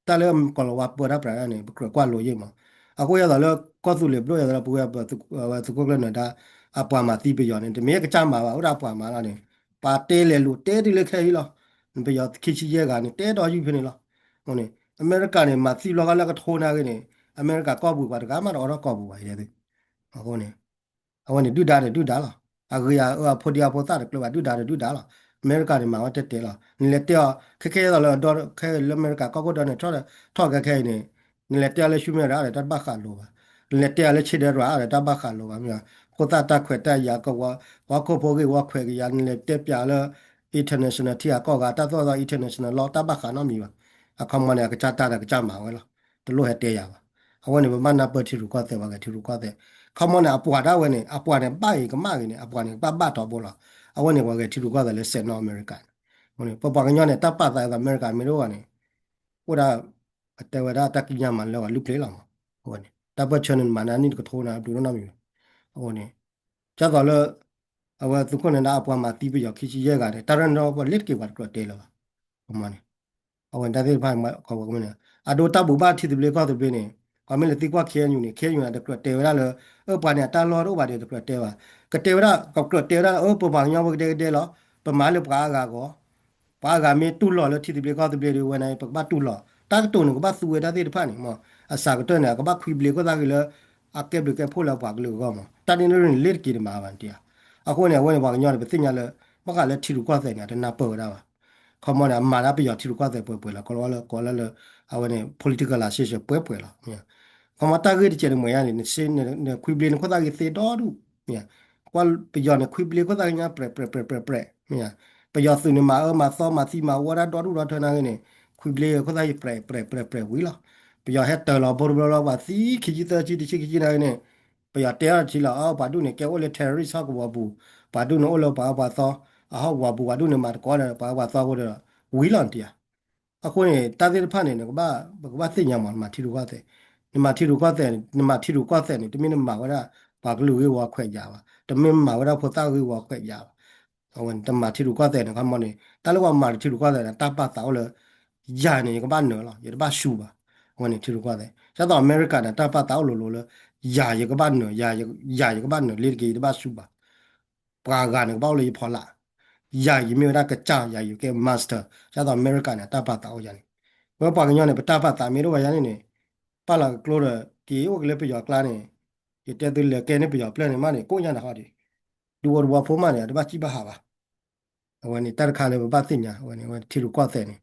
တလည်းကလဝပရပရနေဘကွာလို့ရမှာအခုရတော့ကောသူလေဘလို့ရတော့ပူရသူကလည်းနေတာအပွားမှာတီးပြရနေတမရကကြမှာပါဥရပွားမှာလာနေပါတဲလေလို့တဲဒီလေခဲဟီလောဘရခိချီရဲကနေတဲတော်ယူဖြစ်နေလားဟိုနေအမေရိကန်နေမှာစီလောကလည်းကထိုးနာကနေအမေရိကကောက်ဘူးပါတကားမှတော့ကောက်ဘူးပါရဲတဲ့ဟိုနေဟိုနေဒုဒါလားအခုရဖိုဒီယာပိုတာကလဝဒုဒါလားအမေရိကန်မှာတက်တယ်လားလက်တခဲတော့တော့ခဲအမေရိကကောက်တော့နေထောက်ခဲနေလက်တလည်းရှုမြရတယ်တပတ်ခါလို့ပါလက်တလည်းချစ်တယ်ရတယ်တပတ်ခါလို့ပါမြကိုတာတခွဲတက်ရကောဝါခိုဖိုကေဝါခွဲရလက်တက်ပြလဲ international တီကောကတတော့ international လောတပတ်ခါနော်မီပါအခမနဲ့ကကြတာကကြမှာဝဲလားတလို့ဟဲ့တဲရပါအဝနေမနာပတ်တီရူကောတဲ့ပါကတီရူကောတဲ့ခမနဲ့အပွားတာဝဲနေအပွားနဲ့ပိုက်ကမကနေအပွားနဲ့ပတ်တော့ဘောလားအဝနေဝါကတီလူကလည်းဆက်နော်အမေရိကန်ဟိုနေပပကညနဲ့တပ်ပတ်သားအမေရိကန်မျိုးကနေဟိုဒါအတဝရတကိညာမလောလူကလေးလာဟိုနေတပ်ပတ်ချန်မနာနိကထိုးနာဒူရနာမျိုးဟိုနေကြတော့လေအဝသူခုနေတာအပွားမှာတီးပြရခိချီရဲကတယ်တရန်တော့လစ်ကေဝတ်ကတဲလာဟိုမနေအဝဒါသေးဖိုင်မခေါ်ကောနေအဒိုတဘူဘာတီတဘလေကောတဘနေကမလေးတိကွာခဲညူနေခဲညူတဲ့ကတဲဝရလေပွားနေတာလောတော့ပါတယ်ကတဲပါကတဲဝရကတဲရပပညောကတဲလောပ ประมาณเลยปากาก็ปากามีตุลอแล้วที่ติเบลก็ติเบลวันไหนปกบ้าตุลอตากตัวหนึ่งก็บ้าสวยตาที่ผ่านนี่มั้งอาสาก็ตัวเนี่ยก็บ้าคุยเบลก็ตากิเลยอาเก็บเบลก็พูดแล้วปากเลยก็มั้งตอนนี้เราเรื่องเล็กกี่มาวันเดียวอาคนเนี่ยวันนี้ปากย้อนไปสิ่งนี้เลยปากาเลยที่รู้ก็เสร็จเนี่ยเดินหน้าเปิดได้ว่ะเขามาเนี่ยมาแล้วไปยอดที่รู้ก็เสร็จเปิดแล้วก็แล้วเลยเอาวันนี้ political ละเชื่อเปิดแล้วเนี่ยเขามาตากที่เจอเหมือนอย่างนี้เนี่ยคุยเบลก็ตากิเสร็จดอดูเนี่ยก็ไปยอดเนี่ยคุยเบลก็ตากิเนี่ยเปรเนี่ยไปยอดสื่อเนี่ยมาซ้อมมาซีมาว่าได้ดอดูดอเท่านั้นเนี่ยคุยเบลก็ตากิเปรวิละไปยอดเฮตเตอร์เราบริบทเราว่าซีขี้จิตจีดิชิขี้นายเนี่ยไปยอดเตะทีละปาดูเนี่ยแกว่าเลยเทอร์ริสก์ว่าบูปาดูเนี่ยโอเลปาซ้อว่าบูปาดูเนี่ยมาก่อนเนี่ยปาซ้อว่าเด้อวิลันเตียအခုနေတာတဲ့ဖာနေကဘာသိညာမှာထီရူကတဲ့ဒီမှာထီရူကတဲ့ဒီမှာထီရူကတဲ့နေတမင်းမှာဝရဘာကလူဝေဝခွဲကြပါတမင်းမှာဝရဖို့တာဝေဝခွဲကြပါအဝန်တမထီရူကတဲ့ကမနေတလဝမှာထီရူကတဲ့တာပတ်တာလေယာနေကဘာနော်လားရပါရှူပါဝန်နေထီရူကတဲ့ကျတော့အမေရိကန်တာပတ်တာလို့လေယာရကဘာနော်ယာရကဘာနော်လေကေတပါရှူပါပရာကနေပေါ့လေဖော်လာယာရမြေရကကြာယာရကမတ်စတာကျတော့အမေရိကန်တာပတ်တာရနေว่าปากย้อนเนี่ยปตาปตามีรู้ว่าอย่างนี้เนี่ยป้าละกลัวเลยกี่โอ้กเลยไปหยอกกลางเนี่ยกี่เจ้าตัวเล็กแกเนี่ยไปหยอกเปล่าเนี่ยมาเนี่ยกูยังนะฮะดิดูว่าผมมาเนี่ยเดี๋ยวบ้าจีบ้าหาบ้าวันนี้ตาข้าเลยบ้าสิ่งเนี่ยวันที่รู้ก็แต่เนี่ย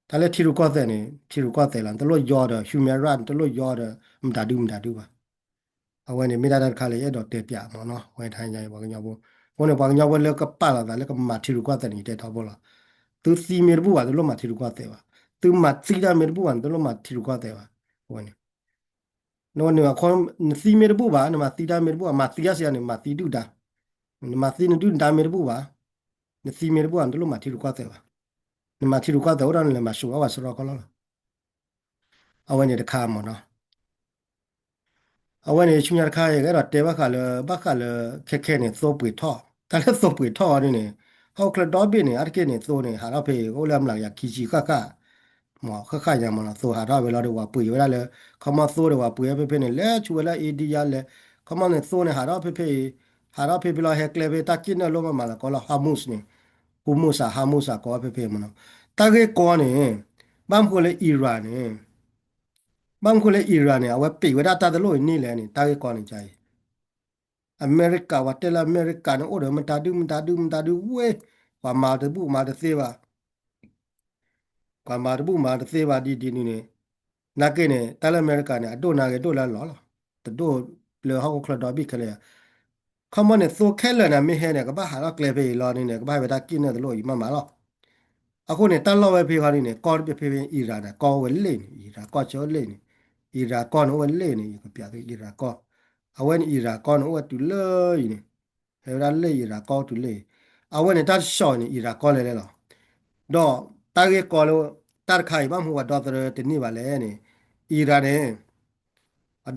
ถ้าเล่ที่รู้ก็แต่เนี่ยที่รู้ก็แต่ละตลอดยอดฮิวแมนรันตลอดยอดมันด่าดูบ้าวันนี้ไม่ได้ตาข้าเลยดอกเตะปียมันเนาะวันไทยใหญ่บอกกันยาววันนี้บอกกันยาววันเลิกก็ป้าละแล้วก็มาที่รู้ก็แต่เนี่ยเด็ดท้อบ่ละตัวซีเมร์บัวตัวลงมาที่รู้ก็แต่ว่าသူမစီတာမေဘူးဝန်တလို့မထီရကွာတဲ့ပါဝင်နော်နေခေါ်စီမေဘူးပါနမစီတာမေဘူးမစီရစရနေမစီတူတာမစီနတူတာမေဘူးပါနစီမေဘူးဝန်တလို့မထီရကွာတဲ့ပါနမထီရကွာတဲ့ဟောရနေမရှူဝါစရောကလောအဝင်နေတခါမနော်အဝင်နေချင်းရခါရဲ့ကတော့တဲဘခါလဘခါလခက်နေစောပွေထော့တလည်းစောပွေထော့နေဟောကလတော့ပြနေအရကေနေစောနေဟာတော့ဖေဟိုလမ်လာရခီချီခหมอข้าๆอย่างมันโซหาได้เวลาเดี๋ยวว่าปุ๋ยเวลาเลยเขามาโซเดี๋ยวว่าปุ๋ยเพ่ๆเนี่ยแล้วช่วยแล้วเอดียาเลยเขามาเนี่ยโซเนี่ยหาได้เพ่ๆหาได้เพ่ๆเราเฮกเลเวตากินเนี่ยลงมาแล้วก็เราฮามุสเนี่ยฮุมุสฮามุสก็เพ่ๆมันตาเกก้อนเนี่ยบางคนเลยอิหร่านเนี่ยบางคนเลยอิหร่านเนี่ยเอาไว้ปีเวลาตาตะโลยนี่แหละนี่ตาเกก้อนในใจอเมริกาว่าเตลอเมริกาเนี่ยโอ้เดี๋ยวมันตาดูเว้ยว่ามาเตบุมาเตเซว่าความมาตบุมาเตเซว่าดีนี่เนี่ยนักเก็ตเนี่ยตาลอเมริกาเนี่ยโดนนักเก็ตโดนแล้วหรอแต่โดนเลยเขาก็คลอดอบิกเลยเขามาเนี่ยโซแค่เลยนะไม่เห็นเนี่ยก็บ้าหาเราเกลไปรอนี่เนี่ยก็บ้าไปตากินเนี่ยตลอดอยู่มาหรอกအခုเนี่ยตลอดไปพี่เขาเนี่ยก่อนไปพี่อิหร่านนะก่อเวลเลยอิหร่านก่อเจ้าเลยนี่อิหร่านก่อนเวลเลยนี่ก็เปียกอิหร่านก่อเอาไว้อิหร่านก่อนเอาไว้ตุเลยนี่เฮรันเลยอิหร่านก่อตุเลยเอาไว้เนี่ยตาชอนี่อิหร่านก่อเลยหรอดอตาเกก่อแล้วตาไข่บ้างหัวดอตเรตินี่ว่าแล้วนี่อิหร่านเนี่ย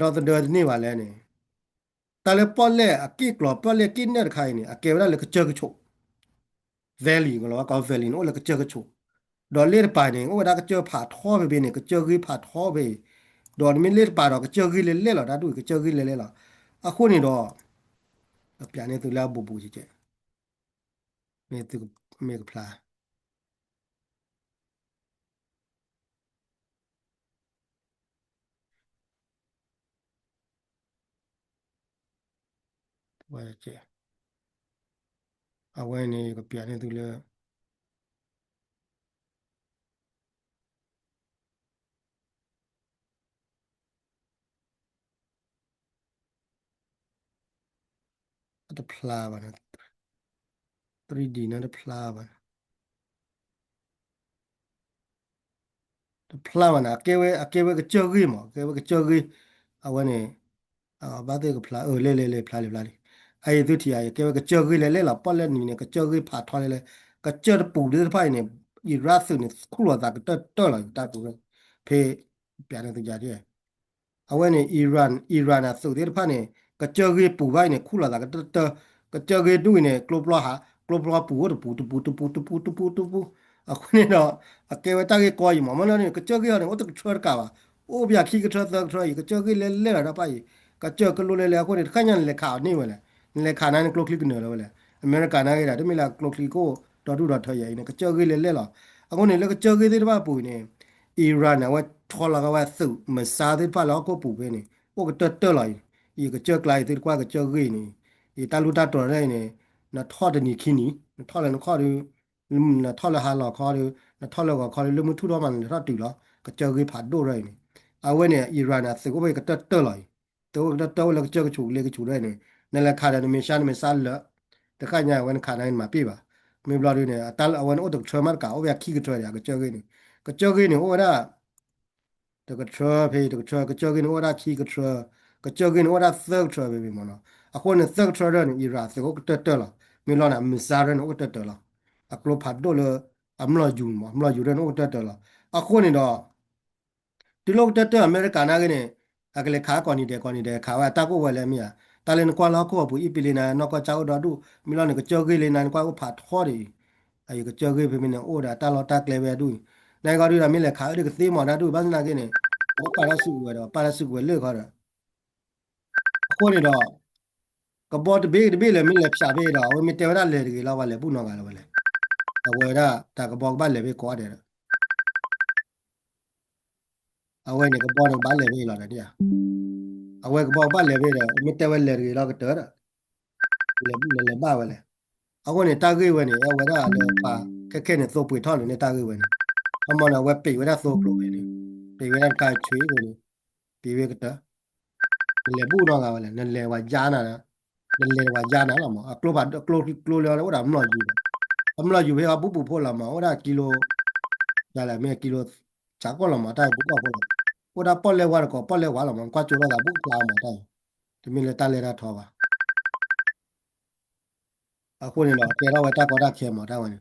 ดอตเรตินี่ว่าแล้วนี่ตาเลปอลเล่อะกี้กลอปอลเล่กินเนี่ยไข่นี่อะเกเวลาเลยก็เจอก็โช valley ก็แล้วก็ valley โอ้เลยก็เจอก็โชดอเล่ไปเนี่ยโอ้ได้ก็เจอผ่าท่อไปเนี่ยก็เจอคือผ่าท่อไปดอนไม่เล่ไปดอกก็เจอคือเล่หรอได้ดูก็เจอคือเล่หรออะคนนี่ดอเปียเนี่ยตัวแล้วบูจิเจเนี่ยตัวเมกพลาว่าเจเอาไว้เนี่ยก็เปียเนี่ยตัวแล้วตัวพลาวันนะ 3D นั่นตัวพลาวันพลาวันอะเกเวก็เจอคือมั้งเกเวก็เจอคือเอาไว้เนี่ยบ้าเด็กพลาเล่พลาเลยไอ้ตัวที่ไอ้เกก็เจอคือเล่หรอป้อนเล่นนี่เนี่ยก็เจอคือผ่าทอเลยก็เจอปูด้วยไพ่เนี่ยอีรัสเนี่ยคู่หลักก็เตอร์เลยตาปูเลยเพย์เปลี่ยนตัวอย่างที่เอาไว้เนี่ยอิหร่านอ่ะสุดที่ไพ่เนี่ยก็เจอคือปูไว้เนี่ยคู่หลักก็ก็เจอคือด้วยเนี่ยกลบล้อปูအခုနေတော့အကဲဝတကကိုယမမနနေကကြောက်ရတယ်ဝတ်ကချောကပါအိုဗျာခိကထသထရကကြောက်လဲရပါကကြောက်ကလိုလဲအခုနေခញ្ញန်လဲခါနေဝလဲလဲခါနာကလုတ်ကလစ်နေလဲအမေရိကန်နာကတမီလာကလုတ်ကလစ်ကို တော်တူတော်ထရနေကကြောကြီးလေလောအခုနေလေကကြောကြီးတဲ့ဘာပူနေအီရန်ကထော်လာကဝသုမစားတဲ့ဖလာကိုပူပဲနေဟိုကတက်လိုက်ဤကကြောကလိုက်တဲ့ကွာကကြောကြီးနေဤတလူတတော်ရဲနေနထော်တဲ့နီခီနီထော်လည်းခေါ်တယ်နထော်လည်းဟာလောခေါ်တယ်နထော်လည်းခေါ်တယ်လူမှုထူတော့မှရတူလားကကြောကြီးဖတ်တော့ရဲနေအဝဲနေအီရန်ကစကိုပဲကတက်လိုက်တော့တော့လည်းကြောကချူလေကချူရဲနေနလည်းခါတယ်မရှာမစားလတခါညာဝန်ခါနိုင်မှာပြပါမေဘလာရင်းနဲ့အတလအဝန်အိုတော့ထမတ်ကောဗျာခိကထွဲရကကြောကိနေကကြောကိနေဟိုရာတကထွဲဖေးတကထွဲကကြောကိနေဟိုရာခိကထွဲကကြောကိနေဟိုရာသက်ထွဲပဲမနော်အခုနဲ့သက်ထွဲရနေအီရာစကိုတက်လာမေလောနာမစားရနေဟိုတက်လာအကလောဖတ်တော့လအမလာဂျူမအမလာဂျူရနေဟိုတက်လာအခုနေတော့ဒီလောက်တက်အမေရိကန်နာကနေအကလေခါကော်နီတဲ့ခါဝတာကိုဝဲလဲမြာတလည်းကွာလောက်ကိုဘူးအပီလနာနော်ကချောက်တော့ဒူမီလောနကကြောကြီးလေနန်ကွာဖတ်ခေါ်ရီအဲကကြောကြီးပြမနေအိုဒါတာလောတာကလေပဲဒူနိုင်ကရီရမီလေခါရီကသေးမော်ဒါဒူဘာစနာကိနေဘောပါရစုဝဲတော့ပါရစုဝဲလေခေါ်ရအခုနေတော့ကဘောတဘေးလေမီလေဖြာပေးတော့ဝမီတေဝရလေဒီလောက်ပါလေပူနော်ကလည်းပဲလေအဝဲရတာကဘောပါလေပဲခေါ်တယ်အဝဲနေကဘောတော့ပါလေပဲလာတယ်တရားအဝဲကဘောပါလေပဲတော့မီတေဝလေဒီလောက်ကတော်လေပါဝဲလေအခုနေတာဂိဝဲနေအဝဲရလေပါခက်နေသို့ပွေထောင်းနေတာဂိဝဲနေအမနာဝက်ပေဝဲရသို့ပလိုပဲနေပေဝဲရကချွေးပဲနေပေဝဲကတလေဘူးတော့ကပဲလေလေဝါကြားနာလေဝါကြားနာလာမအကလိုပါကလိုလေဝါမလို့ယူအမလို့ယူပဲအပူပူဖို့လာမဟိုဒါကီလိုဒါလည်းမဲကီလိုချာကောလာမတိုင်ဘူးကောဖို့ဟိုဒါပေါ်လေဝါကောပေါ်လေဝါလာမကွာချိုလာတာဘူးလာမတိုင်ဒီမီလေတလေရထောပါအခုနေတော့ကေရဝတာကောတာခဲမတာဝင်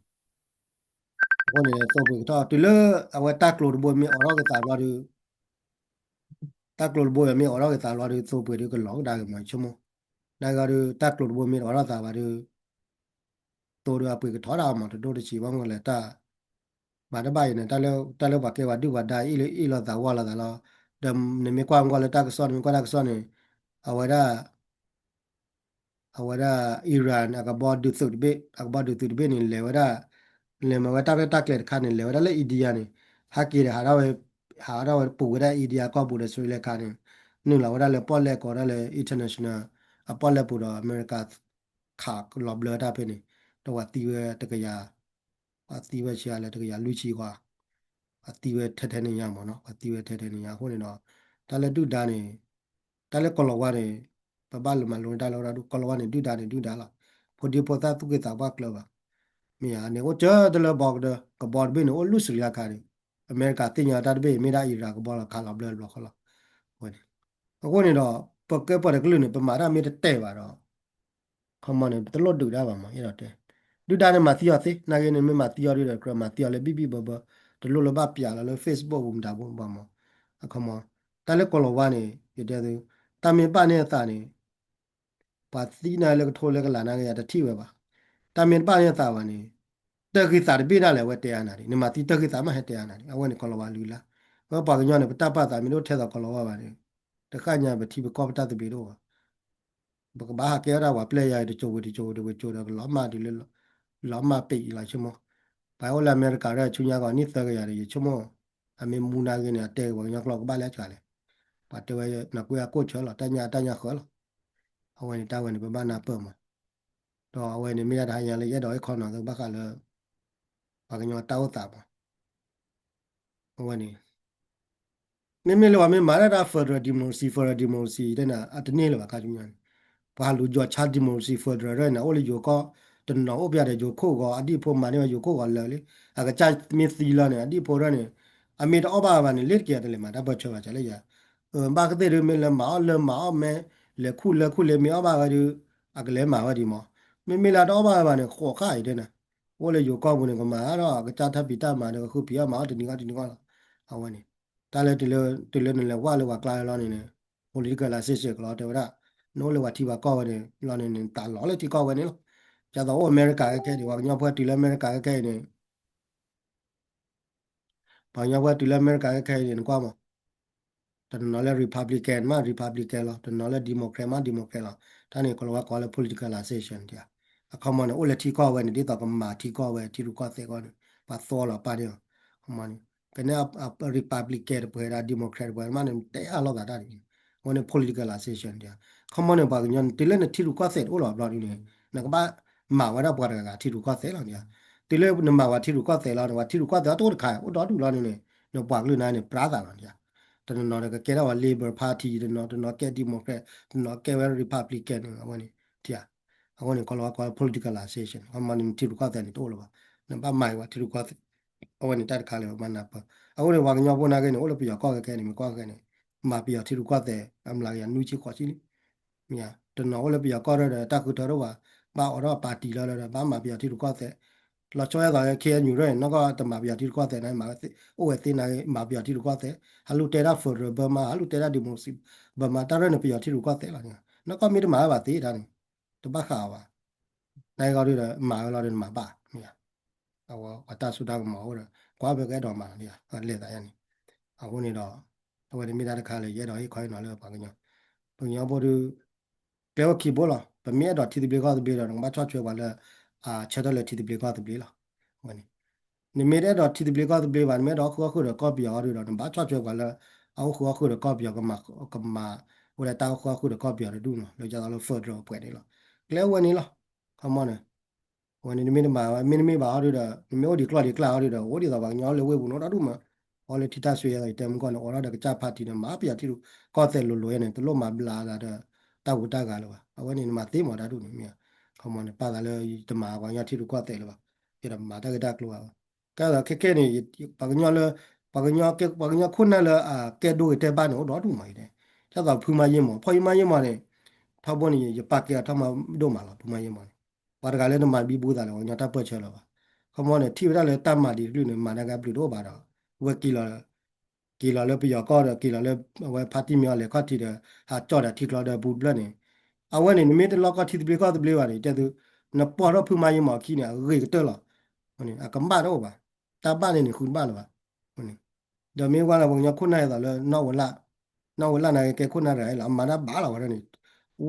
အခုနေစောပွေတော့တူလအဝတာကလိုဘိုမီအော်ရောကတာဘာဒူတာကလိုဘိုမီအော်ရောကတာဘာဒူစောပွေဒီကလောဒါကမချုံမဒါကရတာကလိုဘိုမီအော်ရောတာဘာဒူတိုရပွေကထောတာမတိုတချီဘောင်းကလည်းတာဘာတပိုင်နဲ့တလဲဘာကေဝဒူဝဒါအီလောတာဝါလာတာလောဒမ်နေမကွာငေါ်လည်းတာကစောနေကွာတာကစောနေအဝဒါအီရန်အကဘောဒူသုတ်ဘေအကဘောဒူသုတ်ဘေနေလေဝဒါလေမဝတာပဲတက်လက်ခါနေလေဝဒါလေအီဒီယာနေဟာကီရဟာရဝပူရအီဒီယာကောပူရဆွေးလက်ခါနေနုလာဝဒါလေပေါ်လက်ကောရလေ international အပေါ်လက်ပူတော့အမေရိကခါကလောဘလတာပဲနေတော့တီဝဲတကရာအတီဝဲချာလေတကရာလူချီကွာအတီဝဲထက်ထဲနေရမှာနော်အတီဝဲထက်ထဲနေရဟိုနေတော့ဒါလေတူဒါနေဒါလေကလောဝါနေပပလမလုံးဒါလောရာဒူကလောဝါနေတူဒါလာဖိုဒီပိုတာသူကေတာဘကလောပါมีอันนี้ก็เจอเดลบอกเดก็บอกเป็นโอ้ลุสริยาคาริอเมริกาติญาตาเบไม่ได้อิรักบอกละคาลาเบลบอกเขาละวันนี้ก็เนี่ยတော့ပကပရကလူနေပမာရမေတဲ့ပါတော့ခမနေတလို့ဒူတာပါမအဲ့တော့တဲ့ဒူတာနဲ့မသီရသေးနာကနေမသီရရတဲ့ကရမသီရလေဘီဘဘတလို့လဘပြလာလေ Facebook ဘုံတာဘုံပါမအခမတလည်းကလောဝါနေရတဲ့တမေပနေတာနေပါသီနာလေထိုးလေကလာနာရတဲ့ထိပဲပါတမေပနေတာပါနေတခိတာပိနာလေဝတဲနာဒီနမတိတခိတာမဟတဲနာဒီအဝနေကလောဝါလူလာဘာပါကညောနေပတပတ်တာမင်းတို့ထဲတော့ကလောဝါပါနေတခညာဘတိဘကောပတတပိတော့ဘကဘာကေရာဝပလေယာတချိုတချိုတော့လောမဒီလောမပိလာချမောဘိုင်အိုလာအမေရိကရချူညာကနိသကရတယ်ချမောအမေမူနာကနေတဲဝညကလောကဘာလဲချာလေပါတဲဝနကွေကိုချောလာတညာခေါ်လာအဝနေတဝနေပမနာပတ်မတော့အဝနေမိရတာရလေရတော့ခေါ်တော့ဘကလည်းဘာကညောတောက်တာပါဟိုကနေမေလောမေမာရတာဖေဒရယ်ဒီမိုစီတဲ့နာအတနေလောကကြမြန်ဘာလူကြောချာဒီမိုစီဖေဒရယ်နာအိုလီယိုကောတနောအပြတဲ့ဂျိုခိုကောအဒီဖိုမာနေယိုခိုကောလဲလေအကချာမီစီလာနေအဒီဖိုရနေအမေတော့ဘာဘာနေလက်ကြတယ်လေမှာတပတ်ချောပါချလေရဘာကတဲ့ရမေလမာမဲလေခုလေမေအဘာကဒီအကလဲမာဝဒီမောမေလာတော့ဘာဘာနေခေါ်ခိုင်တဲ့နာโอ้เลยอยู่ก้าวบนกมาတော့ကကြထပ်ပြီးတမှာတော့ခုပြရမှာဒီနေ့ကအဝနေတာလေဒီလေနဲ့ဝါလေဝါကလာလောနေနေ political လာစစ်ကလောတဲ့ရနိုးလေဝါတီပါကောက်နေလောနေတာလောလေတီကောက်နေလို့ကျတော့အမေရိကကဲဒီဝါညဘွားတီလေအမေရိကကဲနေဘာညဘွားတီလေအမေရိကကဲနေကွာမတနော်လေ Republican လောတနော်လေ Democrat လောဒါနေကလောက political association တဲ့ come on โอเลที่ก็เว้นดิต่อก็มาที่ก็เว้ที่รู้ก็เสก็ปาโซลปาเดียว come on กันเนี่ยRepublican เพื่อ Democrat เพื่อมันแต่อะไรก็ได้วันนี้ political association เดียว come on บางอย่างที่เล่นที่รู้ก็เสโอ้หล่อนี่นะก็บ้ามาว่าเราปวดกันที่รู้ก็เสแล้วเนี่ยที่เล่นมาว่าที่รู้ก็เสแล้วว่าที่รู้ก็เสตัวขายโอ้ดอดูแล้วนี่เนี่ยปวดเลยนะเนี่ยปราดอะไรเนี่ยตอนนั้นเราก็แค่ว่า Labor Party ตอนนั้นแค่ Democrat ตอนนั้นแค่ว่า Republican วันนี้ที่อ่ะวันนี้ก็เราก็ political association มันที่รู้ก็เสนี่ตัวหรอวะนั่นบ้าไม่ว่าที่รู้ก็เสวันนี้ตัดขาเลยมันนับวันนี้ว่ากันยาบนากันเนี่ยโอ้เราไปยาก็แค่นี้ไม่ก็แค่นี้มาไปยาที่รู้ก็เสอำลายันนุ่ยชิขอชินี่เนี่ยตอนนั้นโอ้เราไปยาก็ได้แต่คือเธอรู้ว่าบ้าออกปาร์ตี้แล้วบ้ามาไปยาที่รู้ก็เสเราช่วยกันแค่อยู่ด้วยนั่นก็แต่มาไปยาที่รู้ก็เสนั่นมาโอ้เอตินายมาไปยาที่รู้ก็เสฮัลโหลเทราฟอร์เบอร์มาฮัลโหลเทราดิโมซิเบอร์มาตาเรนไปยาที่รู้ก็เสแล้วเนี่ยนั่นก็มีแต่มาบ้าตีด้านตัวบ้าข่าวว่านายก็ได้มาเราเดินมาบ้าเนี่ยเอาว่าตาสุดาหมอเลยกว่าไปแค่ดอกมาเนี่ยเล่นอะไรนี่เอาคนนี้ดอกเอาไว้มีได้ราคาเลยเยอะดอกให้คอยหน่อยเลยบางอย่างบางอย่างพอดูเปลวขี้บ่ล่ะแต่เมียดอกที่ติดเบลก็ติดเบลดอกมาชอบช่วยว่าเลยเชื่อได้เลยที่ติดเบลก็ติดเบลล่ะวันนี้นี่เมียดอกที่ติดเบลก็ติดเบลวันเมียดอกคือเดี๋ยวก็เบียร์ดูดอกมาชอบช่วยว่าเลยเอาคือเดี๋ยวก็เบียร์ก็มาเวลาตาคือเดี๋ยวก็เบียร์ดูเนาะเราจะเอาเราเฟิร์ดเราเปิดได้หรอแล้ววันนี้ล่ะ come on วันนี้มีมาว่ามีบ่าวดูดมีโอดีคลอดีคลาวดูดโอดีต่างอย่างเลยเว้ยบุญเราดูมาพอเลยที่ตาสวยอะไรเต็มก่อนโอ้เราเด็กจ้าพาร์ตี้เนี่ยมาเปียที่ดูก็เสร็จลุยๆเนี่ยตัวลมมาบลาดาตาบุตากันเลยวะวันนี้มาตีหมดาดูนี่เนี่ยเขามันป้ากันเลยจะมาว่าอย่างที่ดูก็เสร็จเลยวะที่เรามาตากระดักลัวก็แล้วแค่นี่ปากอย่างเลยปากอย่างคุณนั่นเลยแกดูแต่บ้านโอ้ดูมาเนี่ยถ้าเราพูดมาเยี่ยมพอมาเยี่ยมเนี่ยถ้าบนนี้จะปากแกถ้ามาดูมาละพูดมาเยี่ยมပါရကလည်းမဘီဘူးတာလည်းညတာပတ်ချဲလောပါခမောနဲ့ထိရလည်းတတ်မှဒီလူနဲ့မာနကဘလူတော့ပါတော့ဝက်ကီလာလည်းပြရကောတော့ကီလာလည်းဝဲဖာတီမြော်လည်းခတ်တီတဲ့ဟာကြော့တဲ့ထိကလာတဲ့ဘူးလက်နေအဝဲနေမိတလောက်ကထိပြကောတပလေးပါနေတဲ့သူနပေါ်တော့ဖူမယမခီနေရေတက်လာဟိုနေအကမ္ဘာတော့ပါတပါနေခုပါလားဟိုနေဒါမင်းကလည်းဘုံညခုနိုင်တယ်လည်းနောက်ဝလာနိုင်ကဲခုနိုင်တယ်လားမာနဘာလာဝရနေ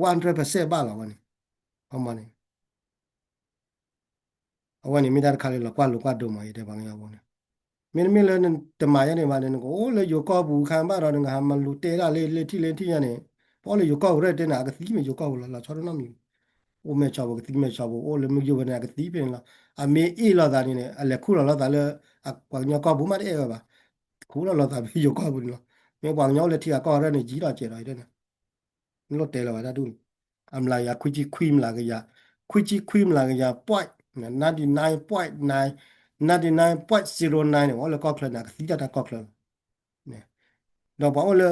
100%ပါလာဝနေဟောမနေวันนี้มีได้ข่าวเลยลูกว่าดูมาอยู่ในบางอย่างวันนี้มีเลยแต่มาอย่างนี้มาเนี่ยโอ้เลยอยู่ก็บุคคลบ้านเราเนี่ยหามันรู้เตะเลยที่อย่างนี้พอเลยอยู่ก็เรื่องเตะหนักที่ไม่อยู่ก็เราชอบน้ำอยู่โอ้ไม่ชอบก็ที่ไม่ชอบโอ้เลยไม่อยู่เนี่ยก็ที่เป็นละมีเราตานี่เนี่ยอะไรคู่เราตาเลยบางอย่างก็บุมาได้ก็แบบคู่เราตาไม่อยู่ก็บุเนาะมีบางอย่างเลยที่ก็เรื่องนี้จีเราเจออะไรเนี่ยรถเตะเราได้ดูลายคุยจีควีมลากยาคุยจีควีมลากยาป่วย99.9 99.09เนี่ยว่าเราก็เคลื่อนนะที่จะก็เคลื่อนเนี่ยเราบอกเล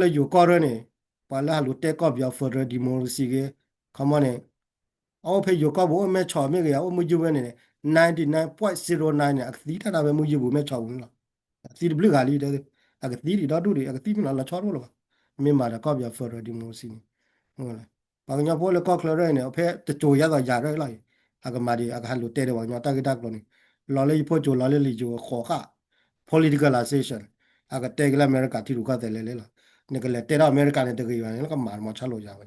ยอยู่ก็เรื่องนี้พอแล้วรู้แต่ก็เบียร์ฟอร์ดิโมซิเกคอมมอนเนี่ยเอาไปอยู่ก็บอกไม่ชอบไม่เกี่ยวไม่อยู่เนี่ย99.09เนี่ยที่ถ้าเราไม่อยู่ไม่ชอบนี่หรอกที่บลูกาลีเด้อที่ดีดอดูดิที่มันเราชอบรู้หรอไม่มาแล้วก็เบียร์ฟอร์ดิโมซิโอ้ยบางอย่างพวกเราก็เคลื่อนเนี่ยเพอจะโจยก็อย่าเลย agamadi agahalu tere wa nyata kita kloni lole ipo jo lole li jo khoka political association aga tegla america ti ruka tele le la ne kale tera america ne tege ya ne ka mar ma chalo ja ba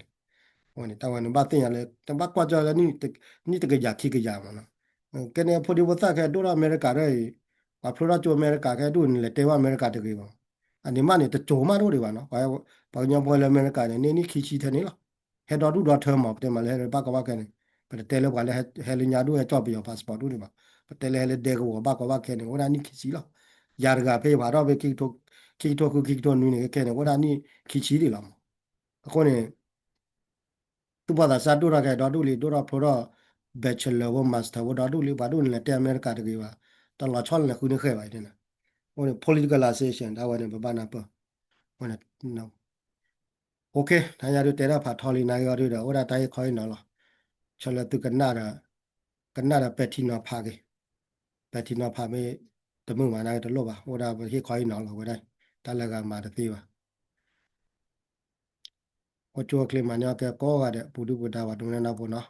woni ta wani ba tin ya le ta ba kwa ja ni tege ja ki ke ja ma na ke ne phodi wata ke do america re ba phora jo america ke do ni le te wa america tege ba ani ma ne to jo ma do de ba no ba nya bo le america ne ni ki chi the ni la he do do term of te ma le ba ka ba ke ne pero tele wale hele nyadu he chopi yo passport du ba tele hele de ko ba ko ba ke ne ora ni kisi lo yar ga pe ba ro be ki to nu ne ke ne ora ni kisi di lo ko ne tu ba da sa du ra ke do du li do ra pro bachelor or master wo do du li ba du ne te america de ba ta la chol ne khu ne khe ba de na ko ne political association da wa ne ba na pa ko ne no okay ta ya du te ra pha tholi na yo du da ora ta yi khoi no lo चलो तू कन्ना पेटिना भागे पेटिना भागे तोมึงมาได้ตลอดว่ะว่าไปที่คอยนอนเราก็ได้ตลาดการมาตีว่ะว่าจัวเคลมมันเนี่ยแกก็ว่าเดี๋ยวปูดูปูดาว่าตรงนั้นนะปูเนาะ